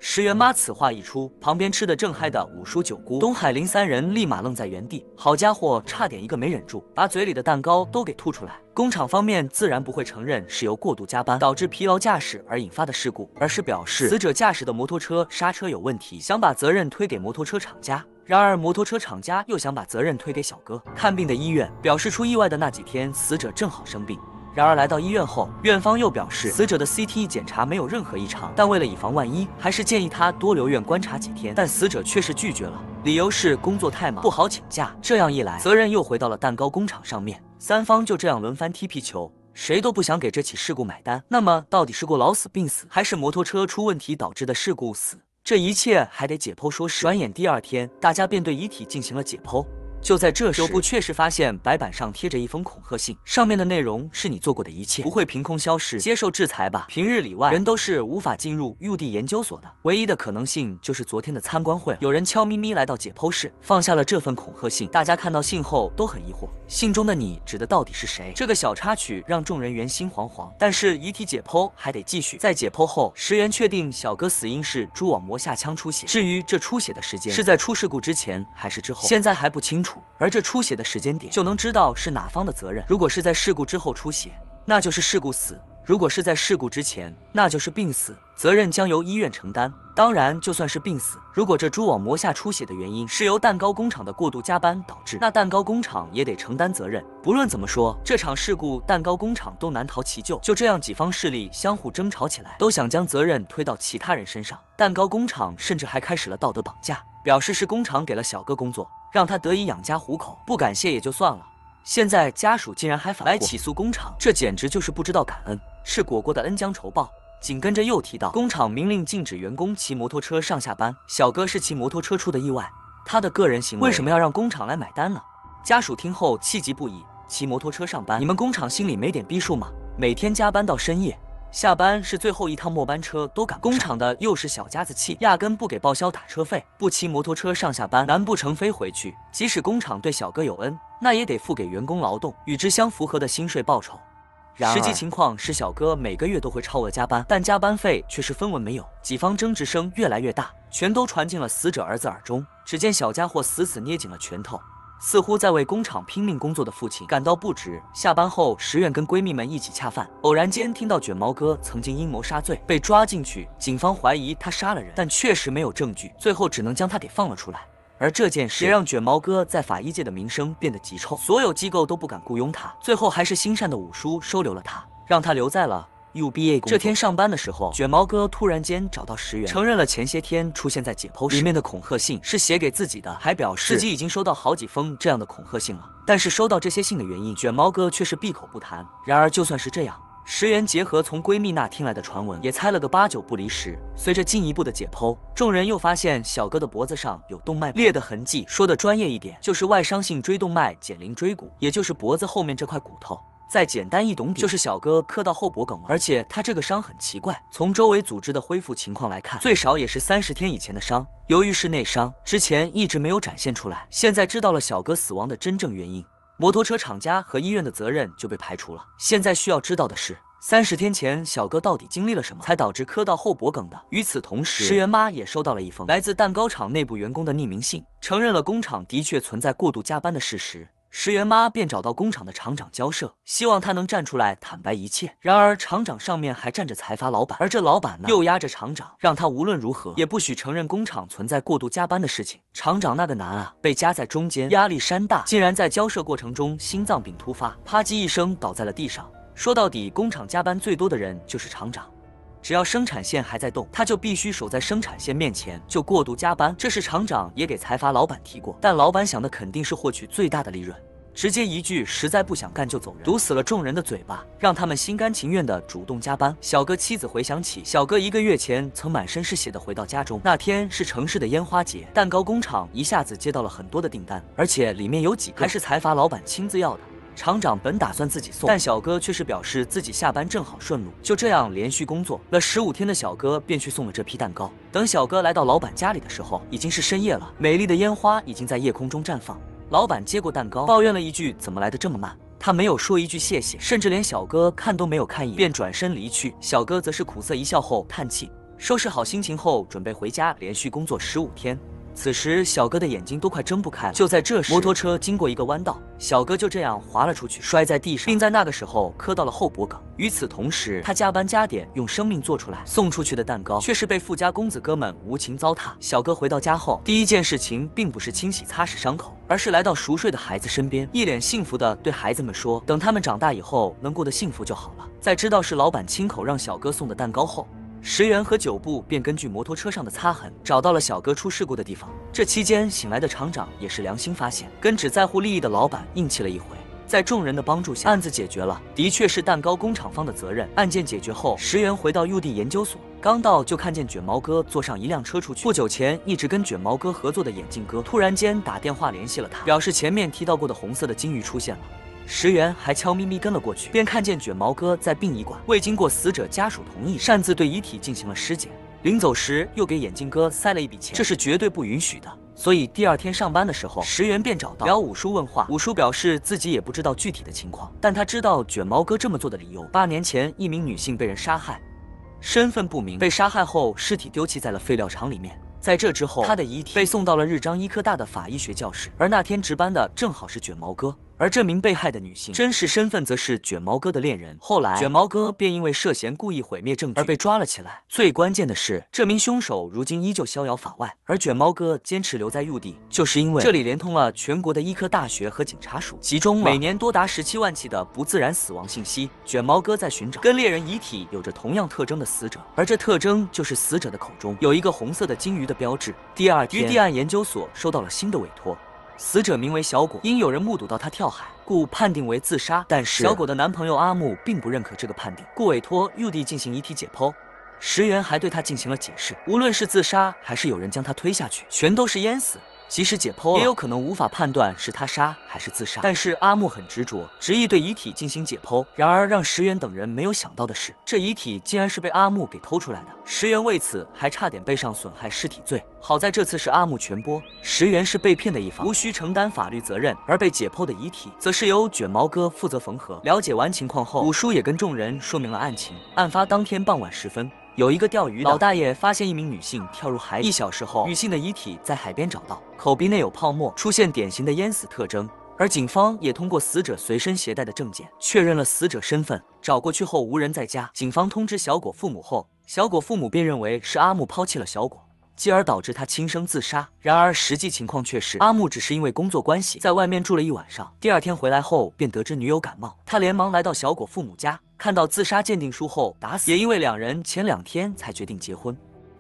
石原妈此话一出，旁边吃得正嗨的五叔九姑、东海林3人立马愣在原地。好家伙，差点一个没忍住，把嘴里的蛋糕都给吐出来。工厂方面自然不会承认是由过度加班导致疲劳驾驶而引发的事故，而是表示死者驾驶的摩托车刹车有问题，想把责任推给摩托车厂家。然而摩托车厂家又想把责任推给小哥。看病的医院表示，出意外的那几天死者正好生病。然而来到医院后，院方又表示死者的 CT 检查没有任何异常，但为了以防万一，还是建议他多留院观察几天。但死者却是拒绝了，理由是工作太忙不好请假。这样一来，责任又回到了蛋糕工厂上面，三方就这样轮番踢皮球，谁都不想给这起事故买单。那么到底是过劳死病死，还是摩托车出问题导致的事故死？这一切还得解剖说事。转眼第2天，大家便对遗体进行了解剖。就在这时，九部确实发现白板上贴着一封恐吓信，上面的内容是你做过的一切不会凭空消失，接受制裁吧。平日里外，人都是无法进入UD研究所的，唯一的可能性就是昨天的参观会，有人悄咪咪来到解剖室，放下了这份恐吓信。大家看到信后都很疑惑，信中的你指的到底是谁？这个小插曲让众人圆心惶惶。但是遗体解剖还得继续，在解剖后，石原确定小哥死因是蛛网膜下腔出血，至于这出血的时间是在出事故之前还是之后，现在还不清楚。而这出血的时间点就能知道是哪方的责任。如果是在事故之后出血，那就是事故死；如果是在事故之前，那就是病死，责任将由医院承担。当然，就算是病死，如果这蛛网膜下出血的原因是由蛋糕工厂的过度加班导致，那蛋糕工厂也得承担责任。不论怎么说，这场事故蛋糕工厂都难逃其咎。就这样，几方势力相互争吵起来，都想将责任推到其他人身上。蛋糕工厂甚至还开始了道德绑架，表示是工厂给了小哥工作，让他得以养家糊口，不感谢也就算了，现在家属竟然还反来起诉工厂，这简直就是不知道感恩，是果果的恩将仇报。紧跟着又提到，工厂明令禁止员工骑摩托车上下班，小哥是骑摩托车出的意外，他的个人行为为什么要让工厂来买单呢？家属听后气急不已，骑摩托车上班，你们工厂心里没点逼数吗？每天加班到深夜，下班是最后一趟末班车都赶不上，工厂的又是小家子气，压根不给报销打车费，不骑摩托车上下班，难不成非回去？即使工厂对小哥有恩，那也得付给员工劳动与之相符合的薪水报酬。实际情况是，小哥每个月都会超额加班，但加班费却是分文没有。几方争执声越来越大，全都传进了死者儿子耳中。只见小家伙死死捏紧了拳头，似乎在为工厂拼命工作的父亲感到不值。下班后，石原跟闺蜜们一起恰饭，偶然间听到卷毛哥曾经因谋杀罪被抓进去，警方怀疑他杀了人，但确实没有证据，最后只能将他给放了出来。而这件事也让卷毛哥在法医界的名声变得极臭，所有机构都不敢雇佣他。最后还是心善的五叔收留了他，让他留在了 UBA 工作。这天上班的时候，卷毛哥突然间找到石原，承认了前些天出现在解剖室里面的恐吓信是写给自己的，还表示自己已经收到好几封这样的恐吓信了。但是收到这些信的原因，卷毛哥却是闭口不谈。然而就算是这样，石原结合从闺蜜那听来的传闻，也猜了个8、9不离十。随着进一步的解剖，众人又发现小哥的脖子上有动脉裂的痕迹，说的专业一点，就是外伤性椎动脉减龄椎骨，也就是脖子后面这块骨头。再简单易懂点，就是小哥磕到后脖梗了。而且他这个伤很奇怪，从周围组织的恢复情况来看，最少也是30天以前的伤。由于是内伤，之前一直没有展现出来，现在知道了小哥死亡的真正原因，摩托车厂家和医院的责任就被排除了。现在需要知道的是，30天前小哥到底经历了什么，才导致磕到后脖梗的？与此同时，石原妈也收到了一封来自蛋糕厂内部员工的匿名信，承认了工厂的确存在过度加班的事实。石原妈便找到工厂的厂长交涉，希望他能站出来坦白一切。然而厂长上面还站着财阀老板，而这老板呢又压着厂长，让他无论如何也不许承认工厂存在过度加班的事情。厂长那个难啊，被夹在中间，压力山大，竟然在交涉过程中心脏病突发，啪叽一声倒在了地上。说到底，工厂加班最多的人就是厂长。只要生产线还在动，他就必须守在生产线面前，就过度加班。这是厂长也给财阀老板提过，但老板想的肯定是获取最大的利润，直接一句实在不想干就走人，堵死了众人的嘴巴，让他们心甘情愿的主动加班。小哥妻子回想起，小哥1个月前曾满身是血的回到家中，那天是城市的烟花节，蛋糕工厂一下子接到了很多的订单，而且里面有几个还是财阀老板亲自要的。厂长本打算自己送，但小哥却是表示自己下班正好顺路。就这样连续工作了15天的小哥便去送了这批蛋糕。等小哥来到老板家里的时候，已经是深夜了，美丽的烟花已经在夜空中绽放。老板接过蛋糕，抱怨了一句怎么来的这么慢，他没有说一句谢谢，甚至连小哥看都没有看一眼，便转身离去。小哥则是苦涩一笑后叹气，收拾好心情后准备回家连续工作15天。此时小哥的眼睛都快睁不开了。就在这时，摩托车经过一个弯道，小哥就这样滑了出去，摔在地上，并在那个时候磕到了后脖梗。与此同时，他加班加点用生命做出来送出去的蛋糕，却是被富家公子哥们无情糟蹋。小哥回到家后，第一件事情并不是清洗擦拭伤口，而是来到熟睡的孩子身边，一脸幸福地对孩子们说，等他们长大以后能过得幸福就好了。在知道是老板亲口让小哥送的蛋糕后，石原和9部便根据摩托车上的擦痕找到了小哥出事故的地方。这期间醒来的厂长也是良心发现，跟只在乎利益的老板硬气了一回。在众人的帮助下，案子解决了，的确是蛋糕工厂方的责任。案件解决后，石原回到 UD 研究所，刚到就看见卷毛哥坐上一辆车出去。不久前一直跟卷毛哥合作的眼镜哥突然间打电话联系了他，表示前面提到过的红色的金鱼出现了。石原还悄咪咪跟了过去，便看见卷毛哥在殡仪馆未经过死者家属同意，擅自对遗体进行了尸检。临走时又给眼镜哥塞了一笔钱，这是绝对不允许的。所以第2天上班的时候，石原便找到姚五叔问话。五叔表示自己也不知道具体的情况，但他知道卷毛哥这么做的理由。8年前，一名女性被人杀害，身份不明，被杀害后尸体丢弃在了废料场里面。在这之后，他的遗体被送到了日章医科大的法医学教室，而那天值班的正好是卷毛哥。而这名被害的女性真实身份则是卷毛哥的恋人。后来卷毛哥便因为涉嫌故意毁灭证据而被抓了起来。最关键的是，这名凶手如今依旧逍遥法外，而卷毛哥坚持留在UD，就是因为这里连通了全国的医科大学和警察署，集中了每年多达17万起的不自然死亡信息。卷毛哥在寻找跟猎人遗体有着同样特征的死者，而这特征就是死者的口中有一个红色的金鱼的标志。第2天，UD案研究所收到了新的委托。死者名为小果，因有人目睹到他跳海，故判定为自杀。但是小果的男朋友阿木并不认可这个判定，故委托 UD 进行遗体解剖。石原还对他进行了解释，无论是自杀还是有人将他推下去，全都是淹死。即使解剖了，也有可能无法判断是他杀还是自杀。但是阿木很执着，执意对遗体进行解剖。然而让石原等人没有想到的是，这遗体竟然是被阿木给偷出来的。石原为此还差点背上损害尸体罪。好在这次是阿木全播，石原是被骗的一方，无需承担法律责任。而被解剖的遗体则是由卷毛哥负责缝合。了解完情况后，五叔也跟众人说明了案情。案发当天傍晚时分，有一个钓鱼的老大爷发现一名女性跳入海里，1小时后，女性的遗体在海边找到，口鼻内有泡沫，出现典型的淹死特征。而警方也通过死者随身携带的证件确认了死者身份。找过去后无人在家，警方通知小果父母后，小果父母便认为是阿木抛弃了小果，继而导致他轻生自杀。然而实际情况却是，阿木只是因为工作关系在外面住了一晚上，第二天回来后便得知女友感冒，他连忙来到小果父母家，看到自杀鉴定书后打死。也因为两人前2天才决定结婚，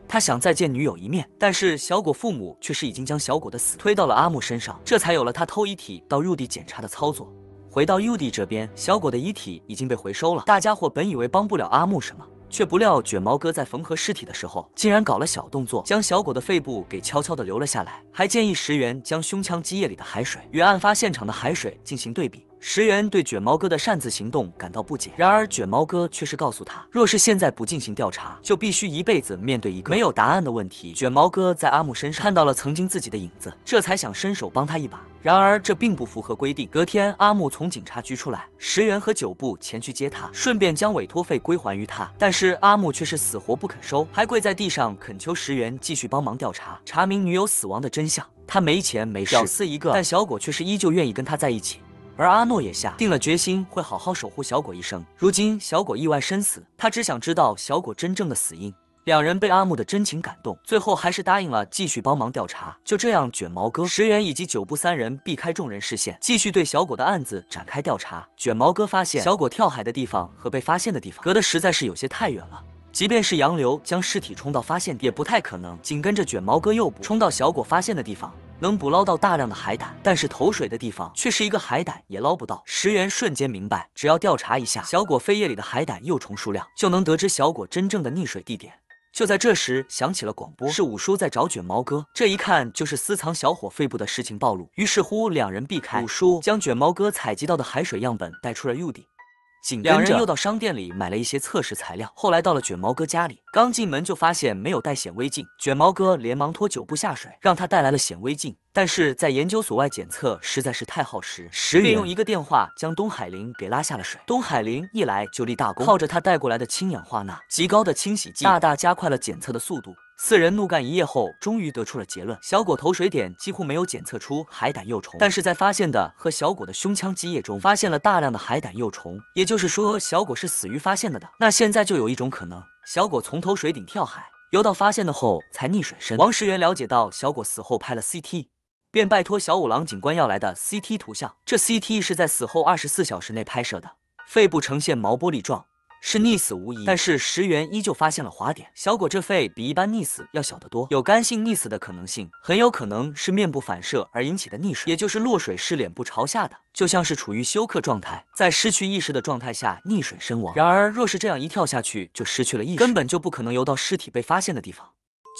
他想再见女友一面，但是小果父母却是已经将小果的死推到了阿木身上，这才有了他偷遗体到入地检查的操作。回到 UD 这边，小果的遗体已经被回收了。大家伙本以为帮不了阿木什么，却不料卷毛哥在缝合尸体的时候，竟然搞了小动作，将小果的肺部给悄悄地留了下来，还建议石原将胸腔积液里的海水与案发现场的海水进行对比。石原对卷毛哥的擅自行动感到不解，然而卷毛哥却是告诉他，若是现在不进行调查，就必须一辈子面对一个没有答案的问题。卷毛哥在阿木身上看到了曾经自己的影子，这才想伸手帮他一把。然而这并不符合规定。隔天，阿木从警察局出来，石原和九部前去接他，顺便将委托费归还于他。但是阿木却是死活不肯收，还跪在地上恳求石原继续帮忙调查，查明女友死亡的真相。他没钱没势，屌丝一个，但小果却是依旧愿意跟他在一起。而阿诺也下定了决心，会好好守护小果一生。如今小果意外身死，他只想知道小果真正的死因。两人被阿木的真情感动，最后还是答应了继续帮忙调查。就这样，卷毛哥、石原以及九部3人避开众人视线，继续对小果的案子展开调查。卷毛哥发现小果跳海的地方和被发现的地方隔得实在是有些太远了，即便是洋流将尸体冲到发现地也不太可能。紧跟着卷毛哥又补冲到小果发现的地方，能捕捞到大量的海胆，但是投水的地方却是一个海胆也捞不到。石原瞬间明白，只要调查一下小果肺液里的海胆幼虫数量，就能得知小果真正的溺水地点。就在这时，响起了广播，是五叔在找卷毛哥。这一看就是私藏小伙肺部的事情暴露。于是乎，两人避开。五叔将卷毛哥采集到的海水样本带出了 UD。紧跟着，两人又到商店里买了一些测试材料。后来到了卷毛哥家里，刚进门就发现没有带显微镜。卷毛哥连忙拖九部下水，让他带来了显微镜。但是在研究所外检测实在是太耗时，便用一个电话将东海林给拉下了水。东海林一来就立大功，靠着他带过来的氢氧化钠极高的清洗剂，大大加快了检测的速度。4人怒干一夜后，终于得出了结论：小果投水点几乎没有检测出海胆幼虫，但是在发现的和小果的胸腔积液中发现了大量的海胆幼虫，也就是说，小果是死于发现的。那现在就有一种可能，小果从投水顶跳海，游到发现的后才溺水身。王石原了解到小果死后拍了 CT， 便拜托小五郎警官要来的 CT 图像。这 CT 是在死后24小时内拍摄的，肺部呈现毛玻璃状。是溺死无疑，但是石原依旧发现了滑点。小果这肺比一般溺死要小得多，有干性溺死的可能性，很有可能是面部反射而引起的溺水，也就是落水是脸部朝下的，就像是处于休克状态，在失去意识的状态下溺水身亡。然而，若是这样一跳下去就失去了意识，根本就不可能游到尸体被发现的地方。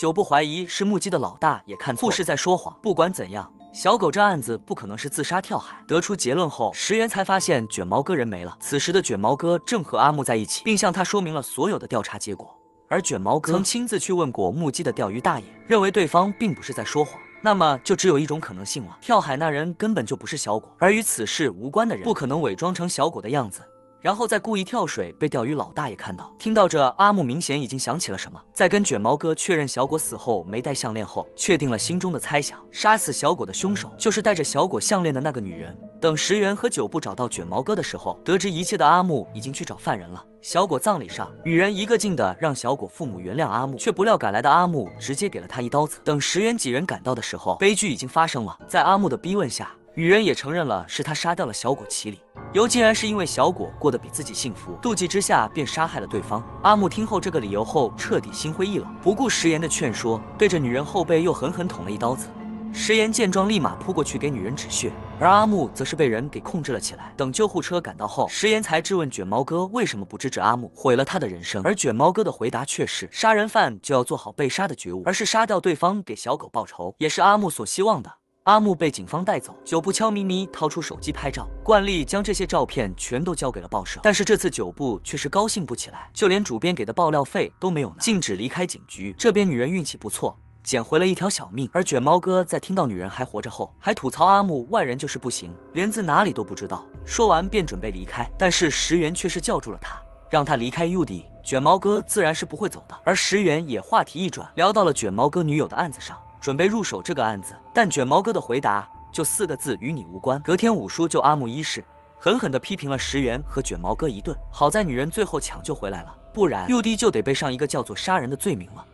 九部怀疑是目击的老大也看错，护士在说谎。不管怎样，小狗这案子不可能是自杀跳海。得出结论后，石原才发现卷毛哥人没了。此时的卷毛哥正和阿木在一起，并向他说明了所有的调查结果。而卷毛哥曾亲自去问过目击的钓鱼大爷，认为对方并不是在说谎。那么就只有一种可能性了，跳海那人根本就不是小果，而与此事无关的人不可能伪装成小果的样子，然后再故意跳水被钓鱼老大爷看到。听到这，阿木明显已经想起了什么，在跟卷毛哥确认小果死后没戴项链后，确定了心中的猜想，杀死小果的凶手就是带着小果项链的那个女人。等石原和九部找到卷毛哥的时候，得知一切的阿木已经去找犯人了。小果葬礼上，女人一个劲的让小果父母原谅阿木，却不料赶来的阿木直接给了他一刀子。等石原几人赶到的时候，悲剧已经发生了。在阿木的逼问下，女人也承认了是他杀掉了小果齐里，由竟然是因为小果过得比自己幸福，妒忌之下便杀害了对方。阿木听后这个理由后，彻底心灰意冷，不顾石原的劝说，对着女人后背又狠狠捅了一刀子。石原见状，立马扑过去给女人止血，而阿木则是被人给控制了起来。等救护车赶到后，石原才质问卷毛哥为什么不制止阿木，毁了他的人生。而卷毛哥的回答却是：杀人犯就要做好被杀的觉悟，而是杀掉对方给小狗报仇，也是阿木所希望的。阿木被警方带走，九部悄咪咪掏出手机拍照，惯例将这些照片全都交给了报社。但是这次九部却是高兴不起来，就连主编给的爆料费都没有拿，禁止离开警局。这边女人运气不错，捡回了一条小命。而卷毛哥在听到女人还活着后，还吐槽阿木外人就是不行，连自哪里都不知道。说完便准备离开，但是石原却是叫住了他，让他离开 UD。卷毛哥自然是不会走的，而石原也话题一转，聊到了卷毛哥女友的案子上，准备入手这个案子。但卷毛哥的回答就4个字：与你无关。隔天五叔救阿木一事，狠狠地批评了石原和卷毛哥一顿。好在女人最后抢救回来了，不然 UD 就得背上一个叫做杀人的罪名了。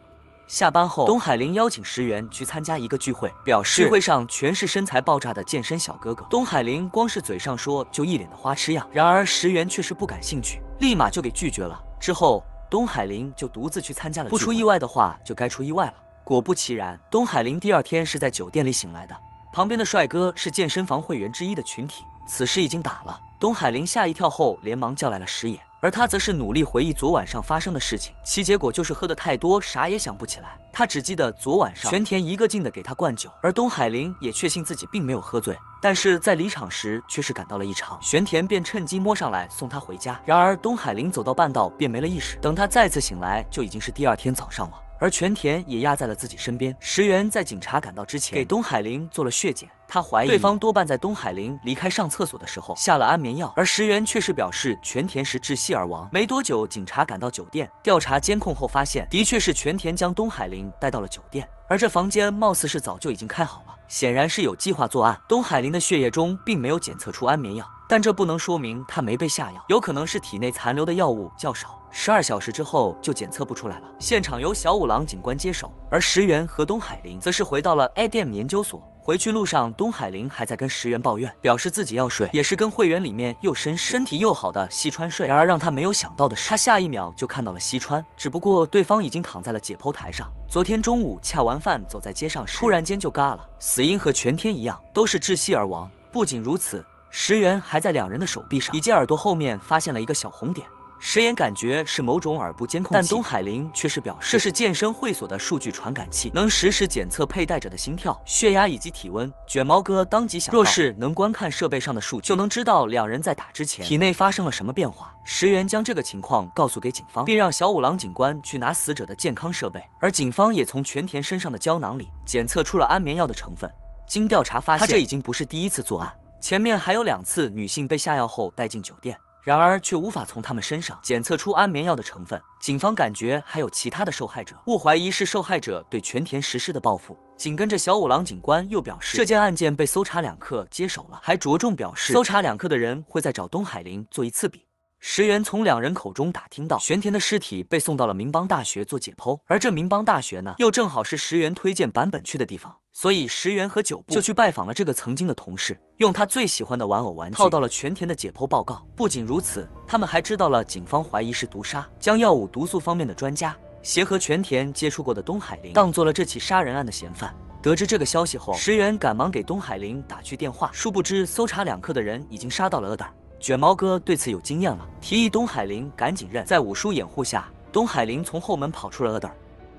下班后，东海林邀请石原去参加一个聚会，表示聚会上全是身材爆炸的健身小哥哥。东海林光是嘴上说就一脸的花痴样，然而石原却是不感兴趣，立马就给拒绝了。之后，东海林就独自去参加了聚会。不出意外的话，就该出意外了。果不其然，东海林第二天是在酒店里醒来的，旁边的帅哥是健身房会员之一的群体。此时已经打了，东海林吓一跳后，连忙叫来了石野。而他则是努力回忆昨晚上发生的事情，其结果就是喝得太多，啥也想不起来。他只记得昨晚上全田一个劲的给他灌酒，而东海林也确信自己并没有喝醉，但是在离场时却是感到了异常，玄田便趁机摸上来送他回家。然而东海林走到半道便没了意识，等他再次醒来，就已经是第二天早上了。而全田也压在了自己身边。石原在警察赶到之前，给东海林做了血检，他怀疑对方多半在东海林离开上厕所的时候下了安眠药，而石原却是表示全田是窒息而亡。没多久，警察赶到酒店，调查监控后发现，的确是全田将东海林带到了酒店，而这房间貌似是早就已经开好了，显然是有计划作案。东海林的血液中并没有检测出安眠药，但这不能说明他没被下药，有可能是体内残留的药物较少，12小时之后就检测不出来了。现场由小五郎警官接手，而石原和东海林则是回到了 ADM 研究所。回去路上，东海林还在跟石原抱怨，表示自己要睡，也是跟会员里面又绅士、身体又好的西川睡。然而让他没有想到的是，他下一秒就看到了西川，只不过对方已经躺在了解剖台上。昨天中午恰完饭走在街上时，突然间就嘎了，死因和全天一样，都是窒息而亡。不仅如此，石原还在两人的手臂上以及耳朵后面发现了一个小红点。石原感觉是某种耳部监控器，但东海林却是表示这是健身会所的数据传感器，能实时检测佩戴者的心跳、血压以及体温。卷毛哥当即想到，若是能观看设备上的数据，就能知道两人在打之前体内发生了什么变化。石原将这个情况告诉给警方，并让小五郎警官去拿死者的健康设备，而警方也从全田身上的胶囊里检测出了安眠药的成分。经调查发现，他这已经不是第一次作案，前面还有2次女性被下药后带进酒店，然而却无法从他们身上检测出安眠药的成分。警方感觉还有其他的受害者，误怀疑是受害者对全田实施的报复。紧跟着小五郎警官又表示，这件案件被搜查2课接手了，还着重表示搜查2课的人会再找东海林做一次比。石原从2人口中打听到，玄田的尸体被送到了明邦大学做解剖，而这明邦大学呢，又正好是石原推荐坂本去的地方，所以石原和久部就去拜访了这个曾经的同事，用他最喜欢的玩偶玩具套到了全田的解剖报告。不仅如此，他们还知道了警方怀疑是毒杀，将药物毒素方面的专家协和全田接触过的东海林当做了这起杀人案的嫌犯。得知这个消息后，石原赶忙给东海林打去电话，殊不知搜查2课的人已经杀到了阿德尔。卷毛哥对此有经验了，提议东海林赶紧认。在武叔掩护下，东海林从后门跑出了阿德尔，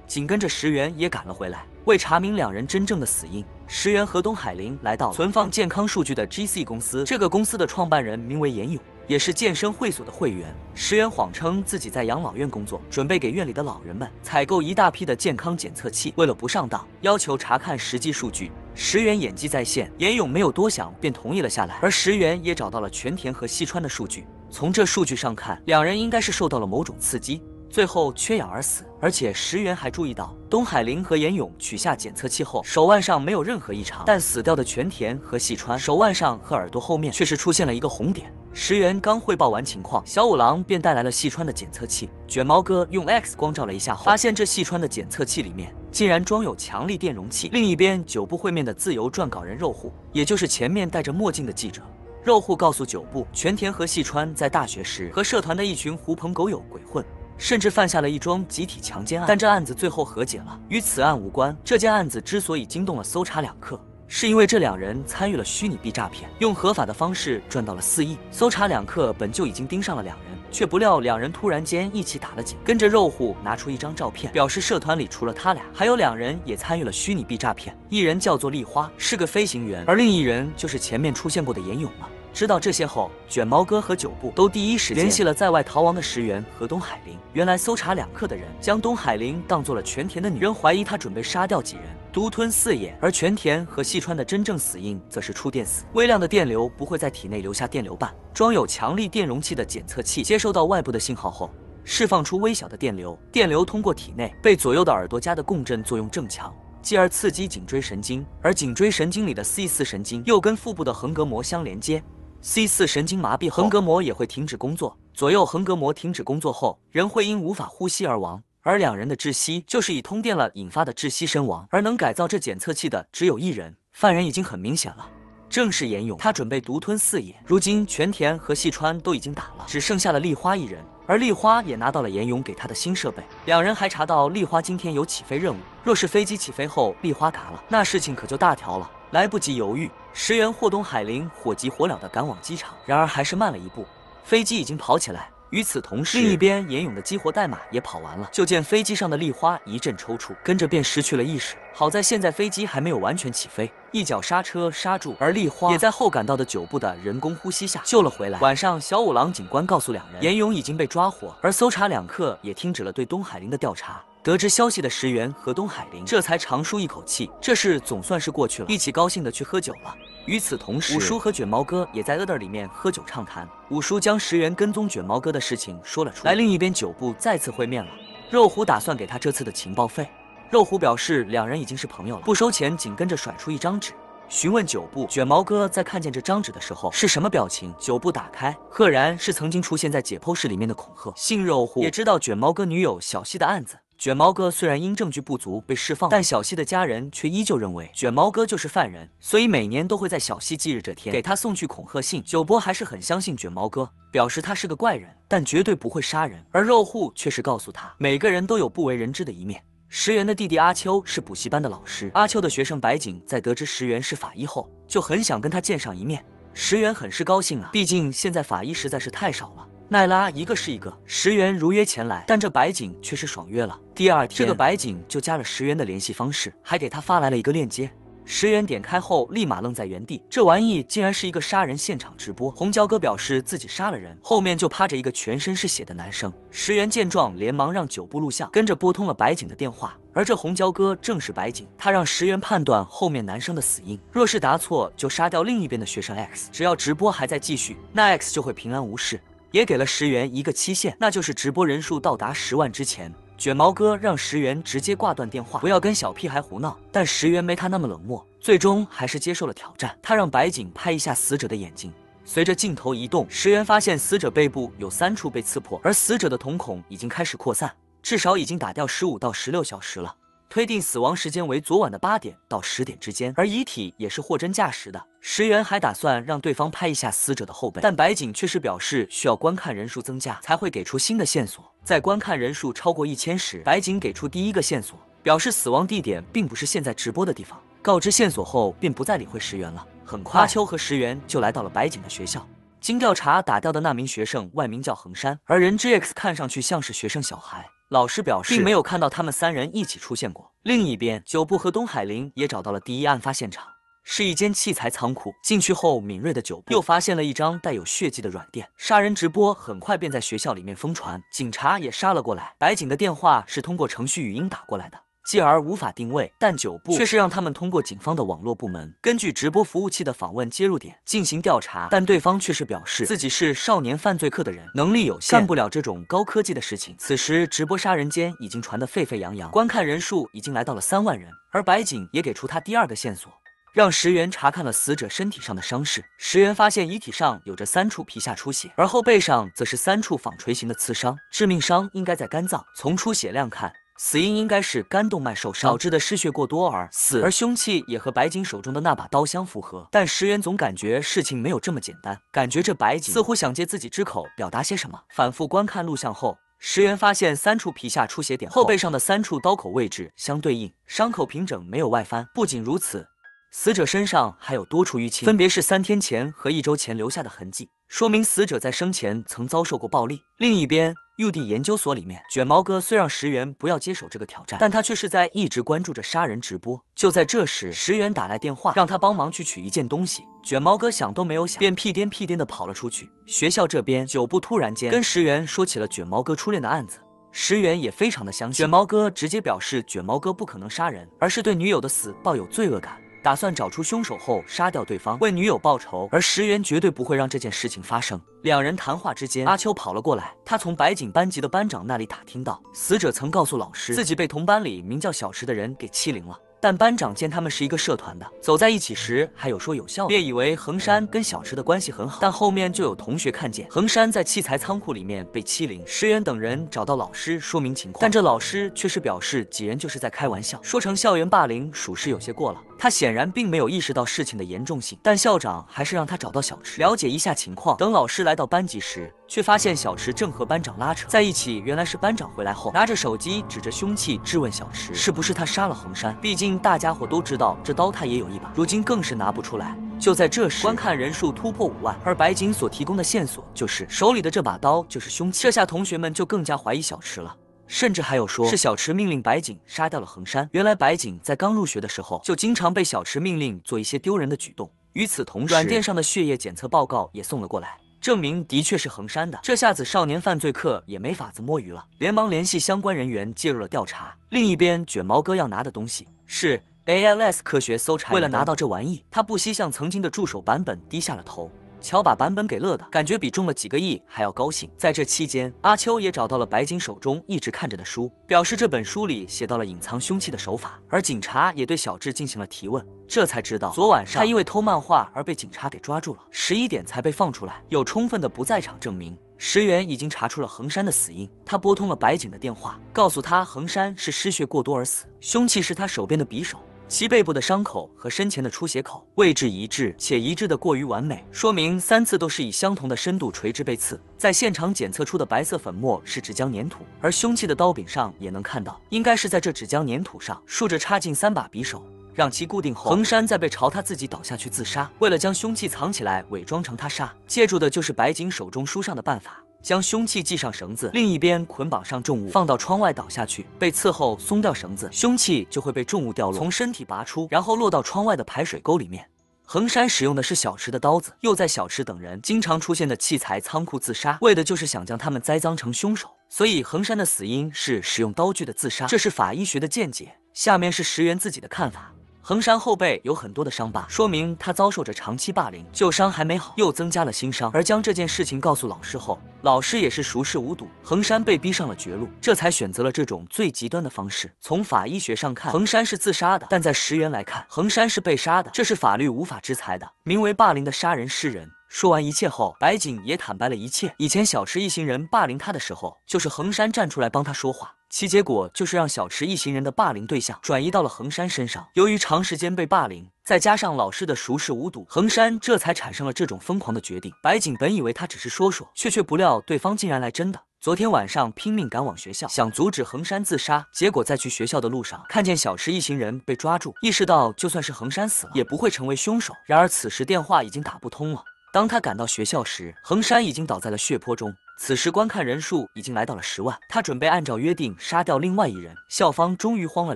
紧跟着石原也赶了回来。为查明2人真正的死因，石原和东海林来到存放健康数据的 GC 公司。这个公司的创办人名为岩勇，也是健身会所的会员。石原谎称自己在养老院工作，准备给院里的老人们采购一大批的健康检测器。为了不上当，要求查看实际数据。石原演技在线，岩勇没有多想便同意了下来。而石原也找到了全田和西川的数据，从这数据上看，2人应该是受到了某种刺激，最后缺氧而死。而且石原还注意到，东海林和岩勇取下检测器后，手腕上没有任何异常，但死掉的全田和细川手腕上和耳朵后面却是出现了一个红点。石原刚汇报完情况，小五郎便带来了细川的检测器。卷毛哥用 X 光照了一下后，发现这细川的检测器里面竟然装有强力电容器。另一边，久部会面的自由撰稿人肉户，也就是前面戴着墨镜的记者。肉户告诉久部，全田和细川在大学时和社团的一群狐朋狗友鬼混，甚至犯下了一桩集体强奸案，但这案子最后和解了，与此案无关。这件案子之所以惊动了搜查2课，是因为这2人参与了虚拟币诈骗，用合法的方式赚到了4亿。搜查2课本就已经盯上了2人，却不料2人突然间一起打了警。跟着肉户拿出一张照片，表示社团里除了他俩，还有2人也参与了虚拟币诈骗。一人叫做丽花，是个飞行员，而另一人就是前面出现过的岩勇了。知道这些后，卷毛哥和久部都第一时间联系了在外逃亡的石原和东海林。原来搜查2课的人将东海林当做了全田的女人，怀疑他准备杀掉几人，独吞4叶。而全田和细川的真正死因则是触电死，微量的电流不会在体内留下电流瓣，装有强力电容器的检测器接收到外部的信号后，释放出微小的电流，电流通过体内被左右的耳朵夹的共振作用正强，继而刺激颈椎神经，而颈椎神经里的 C4 神经又跟腹部的横膈膜相连接。C4 神经麻痹后，横膈膜也会停止工作，左右横膈膜停止工作后，人会因无法呼吸而亡。而两人的窒息就是以通电了引发的窒息身亡，而能改造这检测器的只有一人，犯人已经很明显了。正是严勇，他准备独吞四野。如今全田和细川都已经打了，只剩下了丽花一人，而丽花也拿到了严勇给她的新设备。两人还查到丽花今天有起飞任务，若是飞机起飞后丽花嘎了，那事情可就大条了。来不及犹豫，石原或东海林火急火燎地赶往机场，然而还是慢了一步，飞机已经跑起来。与此同时，另一边严勇的激活代码也跑完了，就见飞机上的丽花一阵抽搐，跟着便失去了意识。好在现在飞机还没有完全起飞，一脚刹车刹住，而丽花也在后赶到的9部的人工呼吸下救了回来。晚上，小五郎警官告诉两人，严勇已经被抓获，而搜查2课也停止了对东海林的调查。得知消息的石原和东海林这才长舒一口气，这事总算是过去了，一起高兴的去喝酒了。与此同时，五叔和卷毛哥也在Other里面喝酒畅谈。五叔将石原跟踪卷毛哥的事情说了出来。另一边9部再次会面了，肉虎打算给他这次的情报费。肉虎表示两人已经是朋友了，不收钱，紧跟着甩出一张纸。询问9部，卷毛哥在看见这张纸的时候是什么表情？9部打开，赫然是曾经出现在解剖室里面的恐吓。信肉虎也知道卷毛哥女友小西的案子。卷毛哥虽然因证据不足被释放，但小西的家人却依旧认为卷毛哥就是犯人，所以每年都会在小西忌日这天给他送去恐吓信。九波还是很相信卷毛哥，表示他是个怪人，但绝对不会杀人。而肉户却是告诉他，每个人都有不为人知的一面。石原的弟弟阿秋是补习班的老师，阿秋的学生白井在得知石原是法医后，就很想跟他见上一面。石原很是高兴啊，毕竟现在法医实在是太少了。奈拉一个是一个，石原如约前来，但这白井却是爽约了。第二天，这个白井就加了石原的联系方式，还给他发来了一个链接。石原点开后立马愣在原地，这玩意竟然是一个杀人现场直播。红椒哥表示自己杀了人，后面就趴着一个全身是血的男生。石原见状连忙让9部录像，跟着拨通了白井的电话。而这红椒哥正是白井，他让石原判断后面男生的死因，若是答错就杀掉另一边的学生 X， 只要直播还在继续，那 X 就会平安无事。也给了石原一个期限，那就是直播人数到达10万之前。卷毛哥让石原直接挂断电话，不要跟小屁孩胡闹，但石原没他那么冷漠，最终还是接受了挑战。他让白井拍一下死者的眼睛，随着镜头移动，石原发现死者背部有3处被刺破，而死者的瞳孔已经开始扩散，至少已经打掉15到16小时了。推定死亡时间为昨晚的8点到10点之间，而遗体也是货真价实的。石原还打算让对方拍一下死者的后背，但白井却是表示需要观看人数增加才会给出新的线索。在观看人数超过1000时，白井给出第一个线索，表示死亡地点并不是现在直播的地方。告知线索后，便不再理会石原了。很快，阿秋和石原就来到了白井的学校。经调查，打掉的那名学生外名叫横山，而人之 X 看上去像是学生小孩。老师表示并没有看到他们3人一起出现过。另一边，9部和东海林也找到了第一案发现场，是一间器材仓库。进去后，敏锐的9部又发现了一张带有血迹的软垫。杀人直播很快便在学校里面疯传，警察也杀了过来。白井的电话是通过程序语音打过来的，继而无法定位，但9部却是让他们通过警方的网络部门，根据直播服务器的访问接入点进行调查，但对方却是表示自己是少年犯罪课的人，能力有限，干不了这种高科技的事情。此时直播杀人间已经传得沸沸扬扬，观看人数已经来到了3万人，而白井也给出他第2个线索，让石原查看了死者身体上的伤势。石原发现遗体上有着3处皮下出血，而后背上则是3处纺锤形的刺伤，致命伤应该在肝脏。从出血量看，死因应该是肝动脉受伤导致的失血过多而死，而凶器也和白井手中的那把刀相符合。但石原总感觉事情没有这么简单，感觉这白井似乎想借自己之口表达些什么。反复观看录像后，石原发现3处皮下出血点后背上的3处刀口位置相对应，伤口平整，没有外翻。不仅如此，死者身上还有多处淤青，分别是3天前和1周前留下的痕迹，说明死者在生前曾遭受过暴力。另一边，UD 研究所里面，卷毛哥虽让石原不要接手这个挑战，但他却是在一直关注着杀人直播。就在这时，石原打来电话，让他帮忙去取一件东西。卷毛哥想都没有想，便屁颠屁颠的跑了出去。学校这边，9部突然间跟石原说起了卷毛哥初恋的案子。石原也非常的相信，卷毛哥直接表示卷毛哥不可能杀人，而是对女友的死抱有罪恶感，打算找出凶手后杀掉对方，为女友报仇。而石原绝对不会让这件事情发生。两人谈话之间，阿秋跑了过来，他从白井班级的班长那里打听到，死者曾告诉老师自己被同班里名叫小池的人给欺凌了，但班长见他们是一个社团的，走在一起时还有说有笑的，别以为衡山跟小池的关系很好。但后面就有同学看见衡山在器材仓库里面被欺凌，石原等人找到老师说明情况，但这老师却是表示几人就是在开玩笑，说成校园霸凌属实有些过了。他显然并没有意识到事情的严重性，但校长还是让他找到小池了解一下情况。等老师来到班级时，却发现小池正和班长拉扯在一起。原来是班长回来后拿着手机指着凶器质问小池是不是他杀了衡山，毕竟大家伙都知道这刀他也有一把，如今更是拿不出来。就在这时，观看人数突破5万，而白井所提供的线索就是手里的这把刀就是凶器，这下同学们就更加怀疑小池了。甚至还有说是小池命令白井杀掉了衡山。原来白井在刚入学的时候就经常被小池命令做一些丢人的举动。与此同时，软垫上的血液检测报告也送了过来，证明的确是衡山的。这下子少年犯罪课也没法子摸鱼了，连忙联系相关人员介入了调查。另一边，卷毛哥要拿的东西是 ALS 科学搜查，为了拿到这玩意，他不惜向曾经的助手坂本低下了头。乔把坂本给乐的感觉比中了几个亿还要高兴。在这期间，阿秋也找到了白井手中一直看着的书，表示这本书里写到了隐藏凶器的手法。而警察也对小智进行了提问，这才知道昨晚上他因为偷漫画而被警察给抓住了，11点才被放出来，有充分的不在场证明。石原已经查出了衡山的死因，他拨通了白井的电话，告诉他衡山是失血过多而死，凶器是他手边的匕首。其背部的伤口和身前的出血口位置一致，且一致的过于完美，说明3次都是以相同的深度垂直被刺。在现场检测出的白色粉末是纸浆粘土，而凶器的刀柄上也能看到，应该是在这纸浆粘土上竖着插进3把匕首，让其固定后，衡山再被朝他自己倒下去自杀。为了将凶器藏起来，伪装成他杀，借助的就是白井手中书上的办法。将凶器系上绳子，另一边捆绑上重物，放到窗外倒下去。被刺后松掉绳子，凶器就会被重物掉落，从身体拔出，然后落到窗外的排水沟里面。衡山使用的是小池的刀子，又在小池等人经常出现的器材仓库自杀，为的就是想将他们栽赃成凶手。所以衡山的死因是使用刀具的自杀，这是法医学的见解。下面是石原自己的看法。衡山后背有很多的伤疤，说明他遭受着长期霸凌，旧伤还没好，又增加了新伤。而将这件事情告诉老师后，老师也是熟视无睹，衡山被逼上了绝路，这才选择了这种最极端的方式。从法医学上看，衡山是自杀的，但在石原来看，衡山是被杀的，这是法律无法制裁的，名为霸凌的杀人诗人。说完一切后，白井也坦白了一切。以前小池一行人霸凌他的时候，就是衡山站出来帮他说话，其结果就是让小池一行人的霸凌对象转移到了衡山身上。由于长时间被霸凌，再加上老师的熟视无睹，衡山这才产生了这种疯狂的决定。白井本以为他只是说说，却不料对方竟然来真的。昨天晚上拼命赶往学校，想阻止衡山自杀，结果在去学校的路上看见小池一行人被抓住，意识到就算是衡山死了，也不会成为凶手。然而此时电话已经打不通了。当他赶到学校时，衡山已经倒在了血泊中。此时观看人数已经来到了10万，他准备按照约定杀掉另外一人。校方终于慌了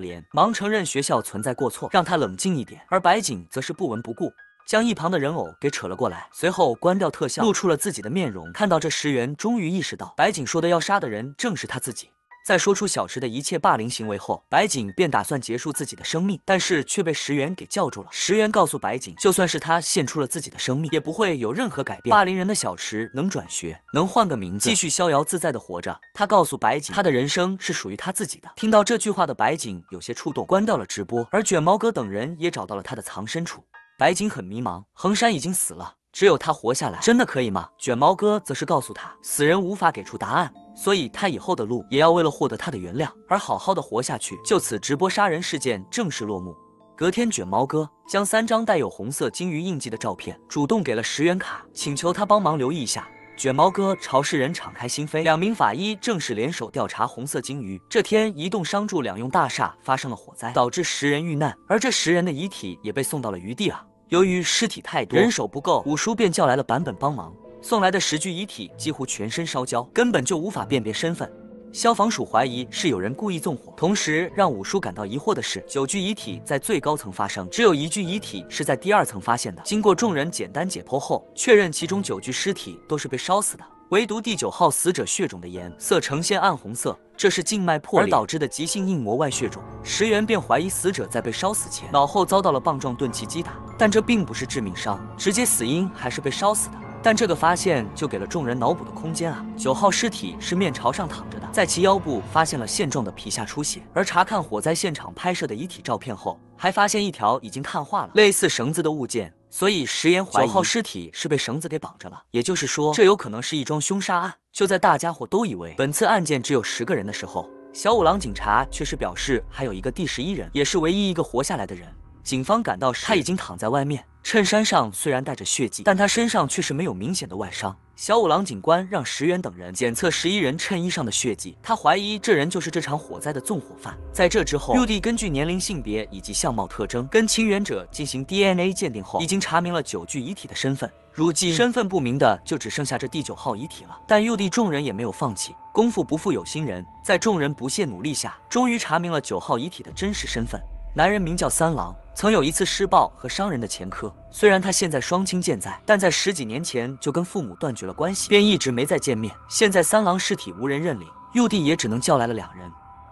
脸，忙承认学校存在过错，让他冷静一点。而白井则是不闻不顾，将一旁的人偶给扯了过来，随后关掉特效，露出了自己的面容。看到这，石原终于意识到，白井说的要杀的人正是他自己。在说出小池的一切霸凌行为后，白井便打算结束自己的生命，但是却被石原给叫住了。石原告诉白井，就算是他献出了自己的生命，也不会有任何改变。霸凌人的小池能转学，能换个名字，继续逍遥自在的活着。他告诉白井，他的人生是属于他自己的。听到这句话的白井有些触动，关掉了直播。而卷毛哥等人也找到了他的藏身处。白井很迷茫，衡山已经死了，只有他活下来，真的可以吗？卷毛哥则是告诉他，死人无法给出答案，所以他以后的路也要为了获得他的原谅而好好的活下去。就此，直播杀人事件正式落幕。隔天，卷毛哥将3张带有红色金鱼印记的照片主动给了石原卡，请求他帮忙留意一下。卷毛哥朝世人敞开心扉，2名法医正式联手调查红色金鱼。这天，一栋商住2用大厦发生了火灾，导致10人遇难，而这10人的遗体也被送到了余地啊。由于尸体太多，人手不够，五叔便叫来了坂本帮忙。送来的10具遗体几乎全身烧焦，根本就无法辨别身份。消防署怀疑是有人故意纵火。同时让五叔感到疑惑的是，9具遗体在最高层发生，只有1具遗体是在第2层发现的。经过众人简单解剖后，确认其中9具尸体都是被烧死的，唯独第9号死者血种的颜色呈现暗红色，这是静脉破裂而导致的急性硬膜外血肿。石原便怀疑死者在被烧死前脑后遭到了棒状钝器击打，但这并不是致命伤，直接死因还是被烧死的。但这个发现就给了众人脑补的空间啊。9号尸体是面朝上躺着的，在其腰部发现了线状的皮下出血，而查看火灾现场拍摄的遗体照片后，还发现一条已经碳化了类似绳子的物件。所以石岩怀疑9号尸体是被绳子给绑着了，也就是说，这有可能是一桩凶杀案。就在大家伙都以为本次案件只有10个人的时候，小五郎警察却是表示还有一个第11人，也是唯一一个活下来的人。警方赶到时，他已经躺在外面，衬衫上虽然带着血迹，但他身上却是没有明显的外伤。小五郎警官让石原等人检测11人衬衣上的血迹，他怀疑这人就是这场火灾的纵火犯。在这之后，陆地根据年龄、性别以及相貌特征，跟情缘者进行 DNA 鉴定后，已经查明了9具遗体的身份。如今身份不明的就只剩下这第9号遗体了。但右地众人也没有放弃，功夫不负有心人，在众人不懈努力下，终于查明了9号遗体的真实身份。男人名叫三郎，曾有一次施暴和伤人的前科。虽然他现在双亲健在，但在10几年前就跟父母断绝了关系，便一直没再见面。现在三郎尸体无人认领，右地也只能叫来了2人。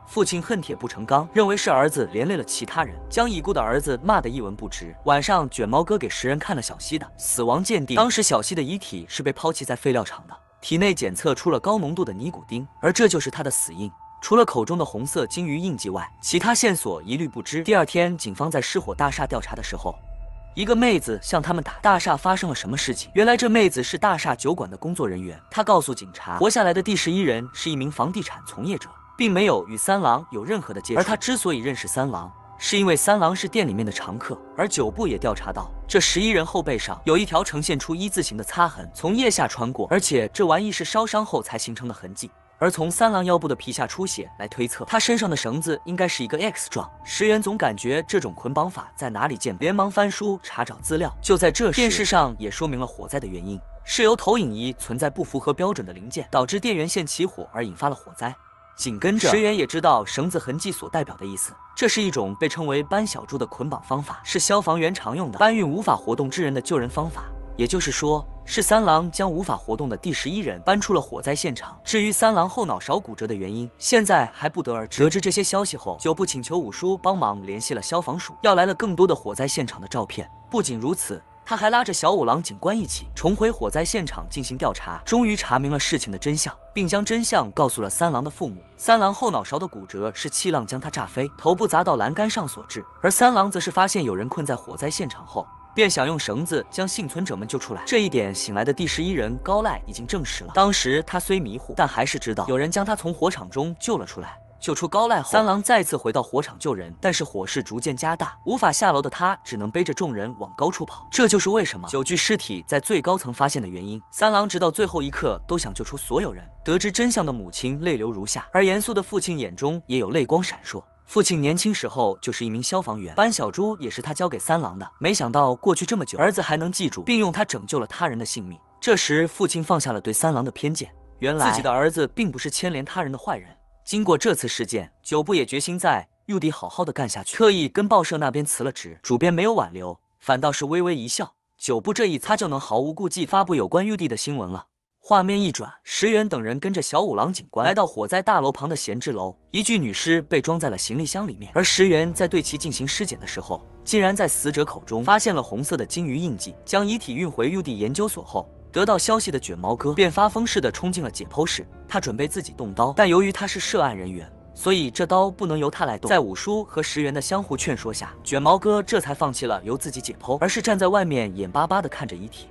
父亲恨铁不成钢，认为是儿子连累了其他人，将已故的儿子骂得一文不值。晚上，卷毛哥给10人看了小西的死亡鉴定，当时小西的遗体是被抛弃在废料场的，体内检测出了高浓度的尼古丁，而这就是他的死因。除了口中的红色鲸鱼印记外，其他线索一律不知。第2天，警方在失火大厦调查的时候，一个妹子向他们打大厦发生了什么事情。原来这妹子是大厦酒馆的工作人员，她告诉警察，活下来的第11人是一名房地产从业者，并没有与三郎有任何的接触。而她之所以认识三郎，是因为三郎是店里面的常客。而9部也调查到，这11人后背上有一条呈现出一字形的擦痕，从腋下穿过，而且这玩意是烧伤后才形成的痕迹。而从三郎腰部的皮下出血来推测，他身上的绳子应该是一个 X 状。石原总感觉这种捆绑法在哪里见，连忙翻书查找资料。就在这时，电视上也说明了火灾的原因，是由投影仪存在不符合标准的零件，导致电源线起火而引发了火灾。紧跟着，石原也知道绳子痕迹所代表的意思，这是一种被称为搬小猪的捆绑方法，是消防员常用的搬运无法活动之人的救人方法。也就是说，是三郎将无法活动的第11人搬出了火灾现场。至于三郎后脑勺骨折的原因，现在还不得而知。得知这些消息后，9部请求五叔帮忙联系了消防署，要来了更多的火灾现场的照片。不仅如此，他还拉着小五郎警官一起重回火灾现场进行调查，终于查明了事情的真相，并将真相告诉了三郎的父母。三郎后脑勺的骨折是气浪将他炸飞，头部砸到栏杆上所致，而三郎则是发现有人困在火灾现场后，便想用绳子将幸存者们救出来。这一点，醒来的第11人高濑已经证实了。当时他虽迷糊，但还是知道有人将他从火场中救了出来。救出高濑后，三郎再次回到火场救人，但是火势逐渐加大，无法下楼的他只能背着众人往高处跑。这就是为什么9具尸体在最高层发现的原因。三郎直到最后一刻都想救出所有人。得知真相的母亲泪流如下，而严肃的父亲眼中也有泪光闪烁。父亲年轻时候就是一名消防员，搬小猪也是他交给三郎的。没想到过去这么久，儿子还能记住，并用他拯救了他人的性命。这时，父亲放下了对三郎的偏见，原来自己的儿子并不是牵连他人的坏人。经过这次事件，9部也决心在右地好好的干下去，特意跟报社那边辞了职。主编没有挽留，反倒是微微一笑。9部这一他就能毫无顾忌发布有关右地的新闻了。画面一转，石原等人跟着小五郎警官来到火灾大楼旁的闲置楼，一具女尸被装在了行李箱里面。而石原在对其进行尸检的时候，竟然在死者口中发现了红色的鲸鱼印记。将遗体运回右地研究所后，得到消息的卷毛哥便发疯似的冲进了解剖室，他准备自己动刀，但由于他是涉案人员，所以这刀不能由他来动。在五叔和石原的相互劝说下，卷毛哥这才放弃了由自己解剖，而是站在外面眼巴巴地看着遗体。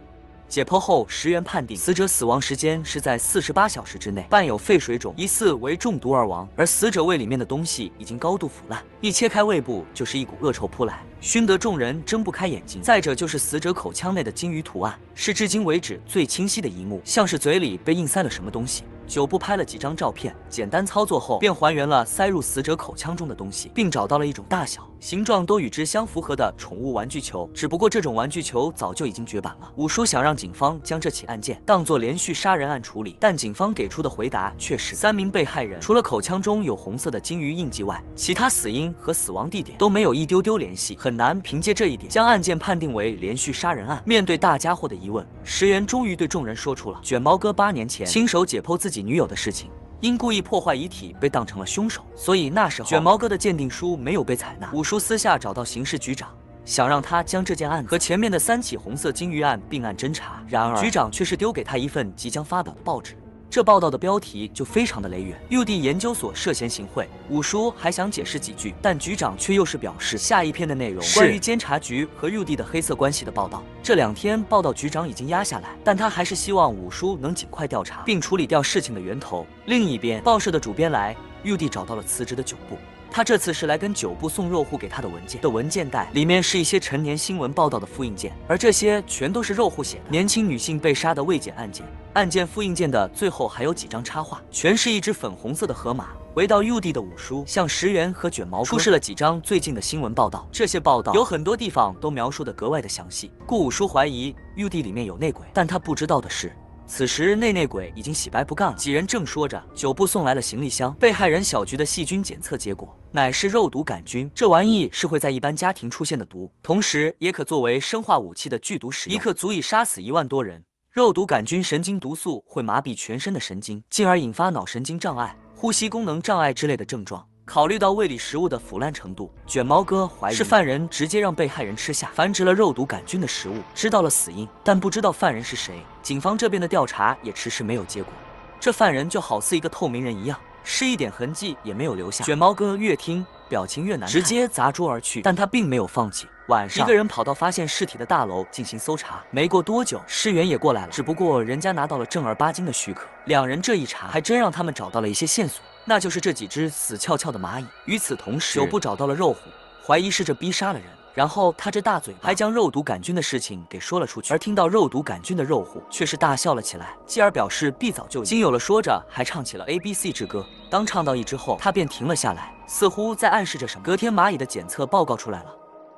解剖后，石原判定死者死亡时间是在48小时之内，伴有肺水肿，疑似为中毒而亡。而死者胃里面的东西已经高度腐烂，一切开胃部就是一股恶臭扑来，熏得众人睁不开眼睛。再者就是死者口腔内的鲸鱼图案，是至今为止最清晰的一幕，像是嘴里被硬塞了什么东西。9部拍了几张照片，简单操作后便还原了塞入死者口腔中的东西，并找到了一种大小、形状都与之相符合的宠物玩具球。只不过这种玩具球早就已经绝版了。五叔想让警方将这起案件当作连续杀人案处理，但警方给出的回答却是3名被害人除了口腔中有红色的鲸鱼印记外，其他死因和死亡地点都没有一丢丢联系，很难凭借这一点将案件判定为连续杀人案。面对大家伙的疑问，石原终于对众人说出了卷毛哥8年前亲手解剖自己女友的事情，因故意破坏遗体被当成了凶手，所以那时候卷毛哥的鉴定书没有被采纳。五叔私下找到刑事局长，想让他将这件案子和前面的3起红色金鱼案并案侦查。然而，局长却是丢给他一份即将发表的报纸。这报道的标题就非常的雷远，UD 研究所涉嫌行贿。武叔还想解释几句，但局长却又是表示下一篇的内容关于监察局和 UD 的黑色关系的报道。这2天报道局长已经压下来，但他还是希望武叔能尽快调查并处理掉事情的源头。另一边，报社的主编来 UD 找到了辞职的9部。他这次是来跟9部送肉户给他的文件袋，里面是一些陈年新闻报道的复印件，而这些全都是肉户写的。年轻女性被杀的未检案件，案件复印件的最后还有几张插画，全是一只粉红色的河马。回到 UD 的武叔向石原和卷毛出示了几张最近的新闻报道，这些报道有很多地方都描述的格外的详细，故武叔怀疑 UD 里面有内鬼。但他不知道的是，此时内鬼已经洗白不干了。几人正说着，9部送来了行李箱，被害人小菊的细菌检测结果乃是肉毒杆菌，这玩意是会在一般家庭出现的毒，同时也可作为生化武器的剧毒使用，1克足以杀死1万多人。肉毒杆菌神经毒素会麻痹全身的神经，进而引发脑神经障碍、呼吸功能障碍之类的症状。考虑到胃里食物的腐烂程度，卷毛哥怀疑是犯人直接让被害人吃下繁殖了肉毒杆菌的食物，知道了死因，但不知道犯人是谁。警方这边的调查也迟迟没有结果，这犯人就好似一个透明人一样，是一点痕迹也没有留下。卷毛哥越听表情越难看，直接砸桌而去。但他并没有放弃。晚上，一个人跑到发现尸体的大楼进行搜查。没过多久，尸源也过来了，只不过人家拿到了正儿八经的许可。2人这一查，还真让他们找到了一些线索，那就是这几只死翘翘的蚂蚁。与此同时，9部找到了肉虎，怀疑是这逼杀了人。然后他这大嘴巴还将肉毒杆菌的事情给说了出去，而听到肉毒杆菌的肉虎却是大笑了起来，继而表示必早就已经有了，说着还唱起了 ABC 之歌。当唱到1之后，他便停了下来，似乎在暗示着什么。隔天蚂蚁的检测报告出来了，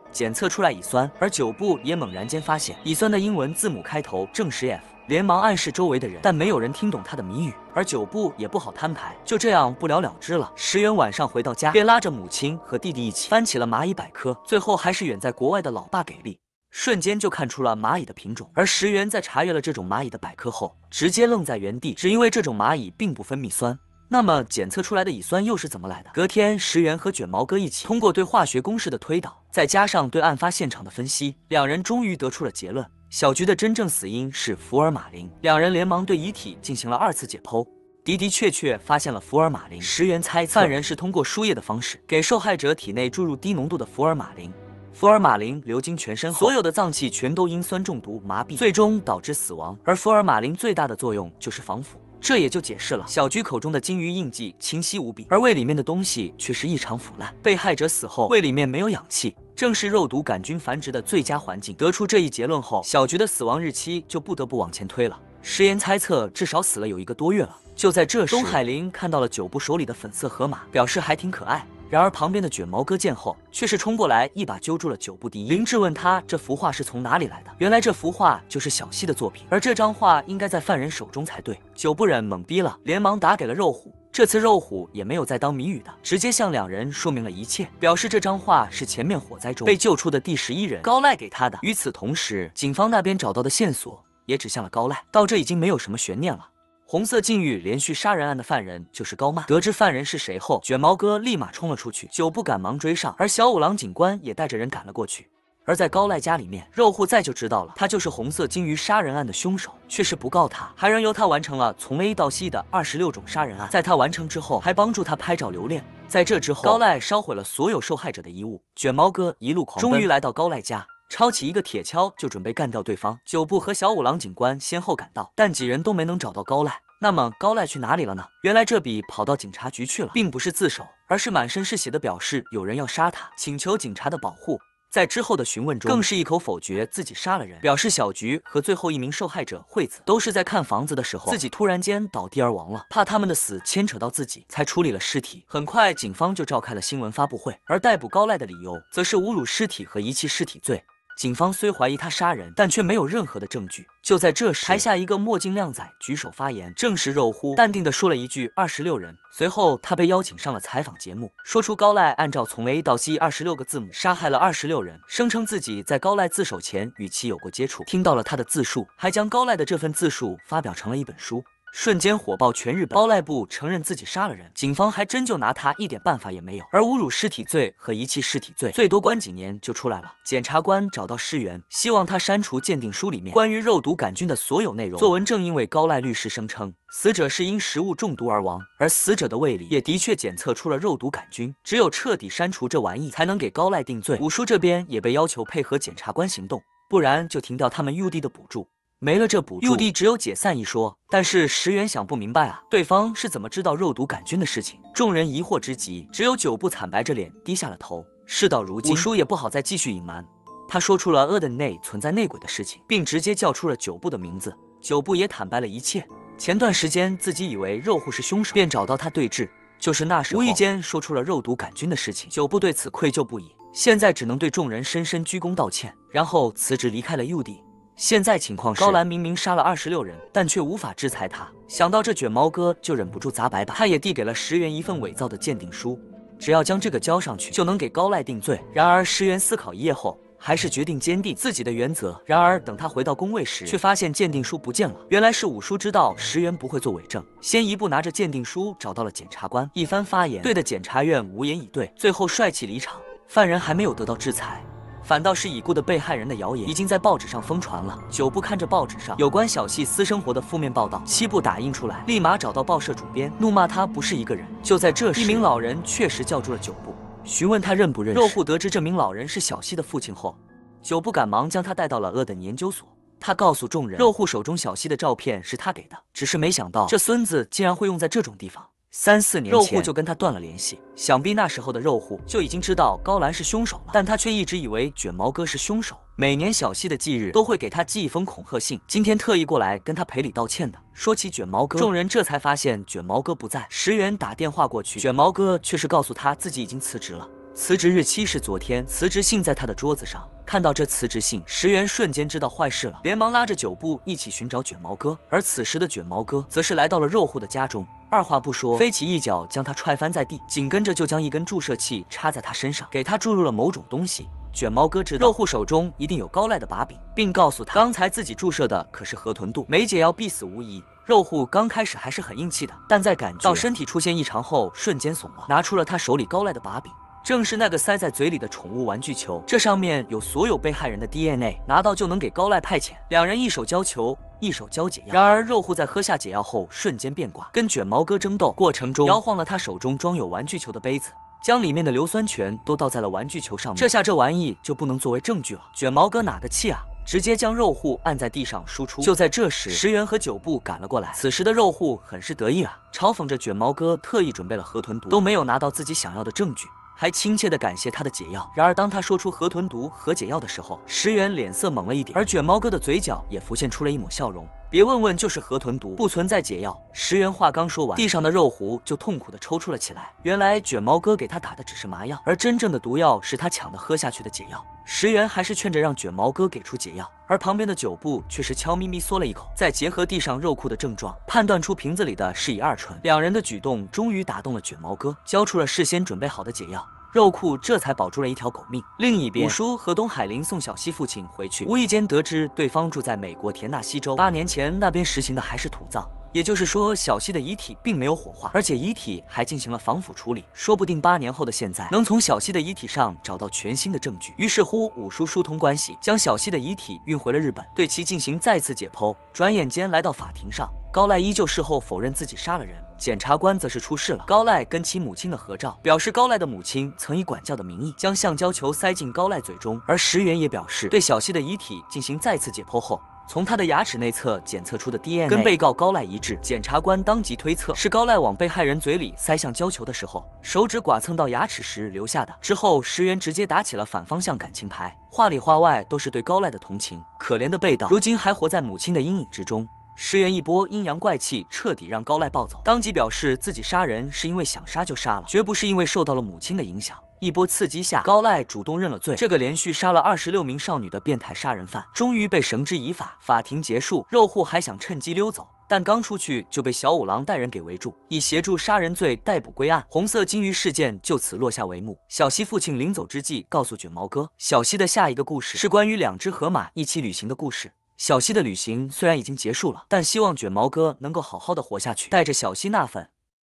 检测出来乙酸，而9部也猛然间发现乙酸的英文字母开头正是 F， 连忙暗示周围的人，但没有人听懂他的谜语，而9部也不好摊牌，就这样不了了之了。石原晚上回到家，便拉着母亲和弟弟一起翻起了蚂蚁百科，最后还是远在国外的老爸给力，瞬间就看出了蚂蚁的品种。而石原在查阅了这种蚂蚁的百科后，直接愣在原地，只因为这种蚂蚁并不分泌酸。那么检测出来的乙酸又是怎么来的？隔天，石原和卷毛哥一起通过对化学公式的推导，再加上对案发现场的分析，2人终于得出了结论：小菊的真正死因是福尔马林。2人连忙对遗体进行了2次解剖，的确发现了福尔马林。石原猜测犯人是通过输液的方式给受害者体内注入低浓度的福尔马林。福尔马林流经全身后，所有的脏器全都因酸中毒麻痹，最终导致死亡。而福尔马林最大的作用就是防腐。这也就解释了小菊口中的金鱼印记清晰无比，而胃里面的东西却是异常腐烂。被害者死后胃里面没有氧气，正是肉毒杆菌繁殖的最佳环境。得出这一结论后，小菊的死亡日期就不得不往前推了。石原猜测至少死了有1个多月了。就在这时，东海林看到了9部手里的粉色河马，表示还挺可爱。然而旁边的卷毛哥见后，却是冲过来一把揪住了9部第一。林质问他这幅画是从哪里来的，原来这幅画就是小西的作品，而这张画应该在犯人手中才对。9部人懵逼了，连忙打给了肉虎。这次肉虎也没有再当谜语的，直接向2人说明了一切，表示这张画是前面火灾中被救出的第11人高濑给他的。与此同时，警方那边找到的线索也指向了高濑，到这已经没有什么悬念了。红色禁欲连续杀人案的犯人就是高曼。得知犯人是谁后，卷毛哥立马冲了出去，9部赶忙追上，而小五郎警官也带着人赶了过去。而在高濑家里面，肉户再就知道了他就是红色金鱼杀人案的凶手，却是不告他，还任由他完成了从 A 到 C 的26种杀人案。在他完成之后，还帮助他拍照留念。在这之后，高濑烧毁了所有受害者的遗物，卷毛哥一路狂奔，终于来到高濑家。抄起一个铁锹就准备干掉对方。9部和小五郎警官先后赶到，但几人都没能找到高濑。那么高濑去哪里了呢？原来这笔跑到警察局去了，并不是自首，而是满身是血的表示有人要杀他，请求警察的保护。在之后的询问中，更是一口否决自己杀了人，表示小菊和最后一名受害者惠子都是在看房子的时候自己突然间倒地而亡了，怕他们的死牵扯到自己，才处理了尸体。很快警方就召开了新闻发布会，而逮捕高濑的理由则是侮辱尸体和遗弃尸体罪。警方虽怀疑他杀人，但却没有任何的证据。就在这时，台下一个墨镜靓仔举手发言，正是肉乎，淡定地说了一句26人。随后他被邀请上了采访节目，说出高濑按照从 A 到 C 26个字母杀害了26人，声称自己在高濑自首前与其有过接触，听到了他的自述，还将高濑的这份自述发表成了一本书。瞬间火爆全日本。高濑部承认自己杀了人，警方还真就拿他一点办法也没有。而侮辱尸体罪和遗弃尸体罪，最多关几年就出来了。检察官找到尸源，希望他删除鉴定书里面关于肉毒杆菌的所有内容。作文正因为高濑律师声称死者是因食物中毒而亡，而死者的胃里也的确检测出了肉毒杆菌，只有彻底删除这玩意，才能给高濑定罪。五叔这边也被要求配合检察官行动，不然就停掉他们 UD 的补助。没了这补助 ，UD 只有解散一说。但是石原想不明白啊，对方是怎么知道肉毒杆菌的事情？众人疑惑之极，只有久部惨白着脸低下了头。事到如今，五叔也不好再继续隐瞒，他说出了阿德内存在内鬼的事情，并直接叫出了久部的名字。久部也坦白了一切。前段时间自己以为肉户是凶手，便找到他对峙，就是那时无意间说出了肉毒杆菌的事情。久部对此愧疚不已，现在只能对众人深深鞠躬道歉，然后辞职离开了 UD。现在情况是，高兰明明杀了26人，但却无法制裁他。想到这，卷毛哥就忍不住砸白板，他也递给了石原一份伪造的鉴定书，只要将这个交上去，就能给高濑定罪。然而石原思考一夜后，还是决定坚定自己的原则。然而等他回到工位时，却发现鉴定书不见了。原来是五叔知道石原不会做伪证，先一步拿着鉴定书找到了检察官，一番发言，对的检察院无言以对，最后帅气离场。犯人还没有得到制裁，反倒是已故的被害人的谣言已经在报纸上疯传了。久部看着报纸上有关小西私生活的负面报道，7部打印出来，立马找到报社主编，怒骂他不是一个人。就在这时，一名老人确实叫住了久部，询问他认不认识。肉户得知这名老人是小西的父亲后，久部赶忙将他带到了阿等研究所。他告诉众人，肉户手中小西的照片是他给的，只是没想到这孙子竟然会用在这种地方。3、4年前，肉户就跟他断了联系，想必那时候的肉户就已经知道高兰是凶手了，但他却一直以为卷毛哥是凶手。每年小西的忌日都会给他寄一封恐吓信，今天特意过来跟他赔礼道歉的。说起卷毛哥，众人这才发现卷毛哥不在。石原打电话过去，卷毛哥却是告诉他自己已经辞职了。辞职日期是昨天，辞职信在他的桌子上。看到这辞职信，石原瞬间知道坏事了，连忙拉着久部一起寻找卷毛哥。而此时的卷毛哥则是来到了肉户的家中，二话不说，飞起一脚将他踹翻在地，紧跟着就将一根注射器插在他身上，给他注入了某种东西。卷毛哥知道肉户手中一定有高濑的把柄，并告诉他刚才自己注射的可是河豚肚，没解药必死无疑。肉户刚开始还是很硬气的，但在感觉到身体出现异常后，瞬间怂了，拿出了他手里高濑的把柄。正是那个塞在嘴里的宠物玩具球，这上面有所有被害人的 DNA， 拿到就能给高濑派遣。两人一手交球，一手交解药。然而肉户在喝下解药后瞬间变卦，跟卷毛哥争斗过程中摇晃了他手中装有玩具球的杯子，将里面的硫酸泉都倒在了玩具球上面。这下这玩意就不能作为证据了。卷毛哥哪个气啊，直接将肉户按在地上输出。就在这时，石原和久部赶了过来。此时的肉户很是得意啊，嘲讽着卷毛哥特意准备了河豚毒，都没有拿到自己想要的证据，还亲切地感谢他的解药。然而当他说出河豚毒和解药的时候，石原脸色猛了一点，而卷毛哥的嘴角也浮现出了一抹笑容。别问问，就是河豚毒，不存在解药。石原话刚说完，地上的肉壶就痛苦地抽搐了起来。原来卷毛哥给他打的只是麻药，而真正的毒药是他抢的喝下去的解药。石原还是劝着让卷毛哥给出解药，而旁边的久部却是悄咪咪嗦了一口，再结合地上肉库的症状，判断出瓶子里的是乙二醇。两人的举动终于打动了卷毛哥，交出了事先准备好的解药。肉库这才保住了一条狗命。另一边，五叔和东海林送小西父亲回去，无意间得知对方住在美国田纳西州，8年前那边实行的还是土葬，也就是说小西的遗体并没有火化，而且遗体还进行了防腐处理，说不定8年后的现在能从小西的遗体上找到全新的证据。于是乎，五叔疏通关系，将小西的遗体运回了日本，对其进行再次解剖。转眼间来到法庭上，高濑依旧事后否认自己杀了人，检察官则是出示了高濑跟其母亲的合照，表示高濑的母亲曾以管教的名义将橡胶球塞进高濑嘴中。而石原也表示，对小西的遗体进行再次解剖后，从他的牙齿内侧检测出的 DNA 跟被告高濑一致。检察官当即推测是高濑往被害人嘴里塞橡胶球的时候，手指剐蹭到牙齿时留下的。之后石原直接打起了反方向感情牌，话里话外都是对高濑的同情。可怜的被盗如今还活在母亲的阴影之中。石原一波阴阳怪气，彻底让高濑暴走，当即表示自己杀人是因为想杀就杀了，绝不是因为受到了母亲的影响。一波刺激下，高濑主动认了罪。这个连续杀了26名少女的变态杀人犯，终于被绳之以法。法庭结束，肉户还想趁机溜走，但刚出去就被小五郎带人给围住，以协助杀人罪逮捕归案。红色金鱼事件就此落下帷幕。小西父亲临走之际告诉卷毛哥，小西的下一个故事是关于2只河马一起旅行的故事。小希的旅行虽然已经结束了，但希望卷毛哥能够好好的活下去。带着小希那份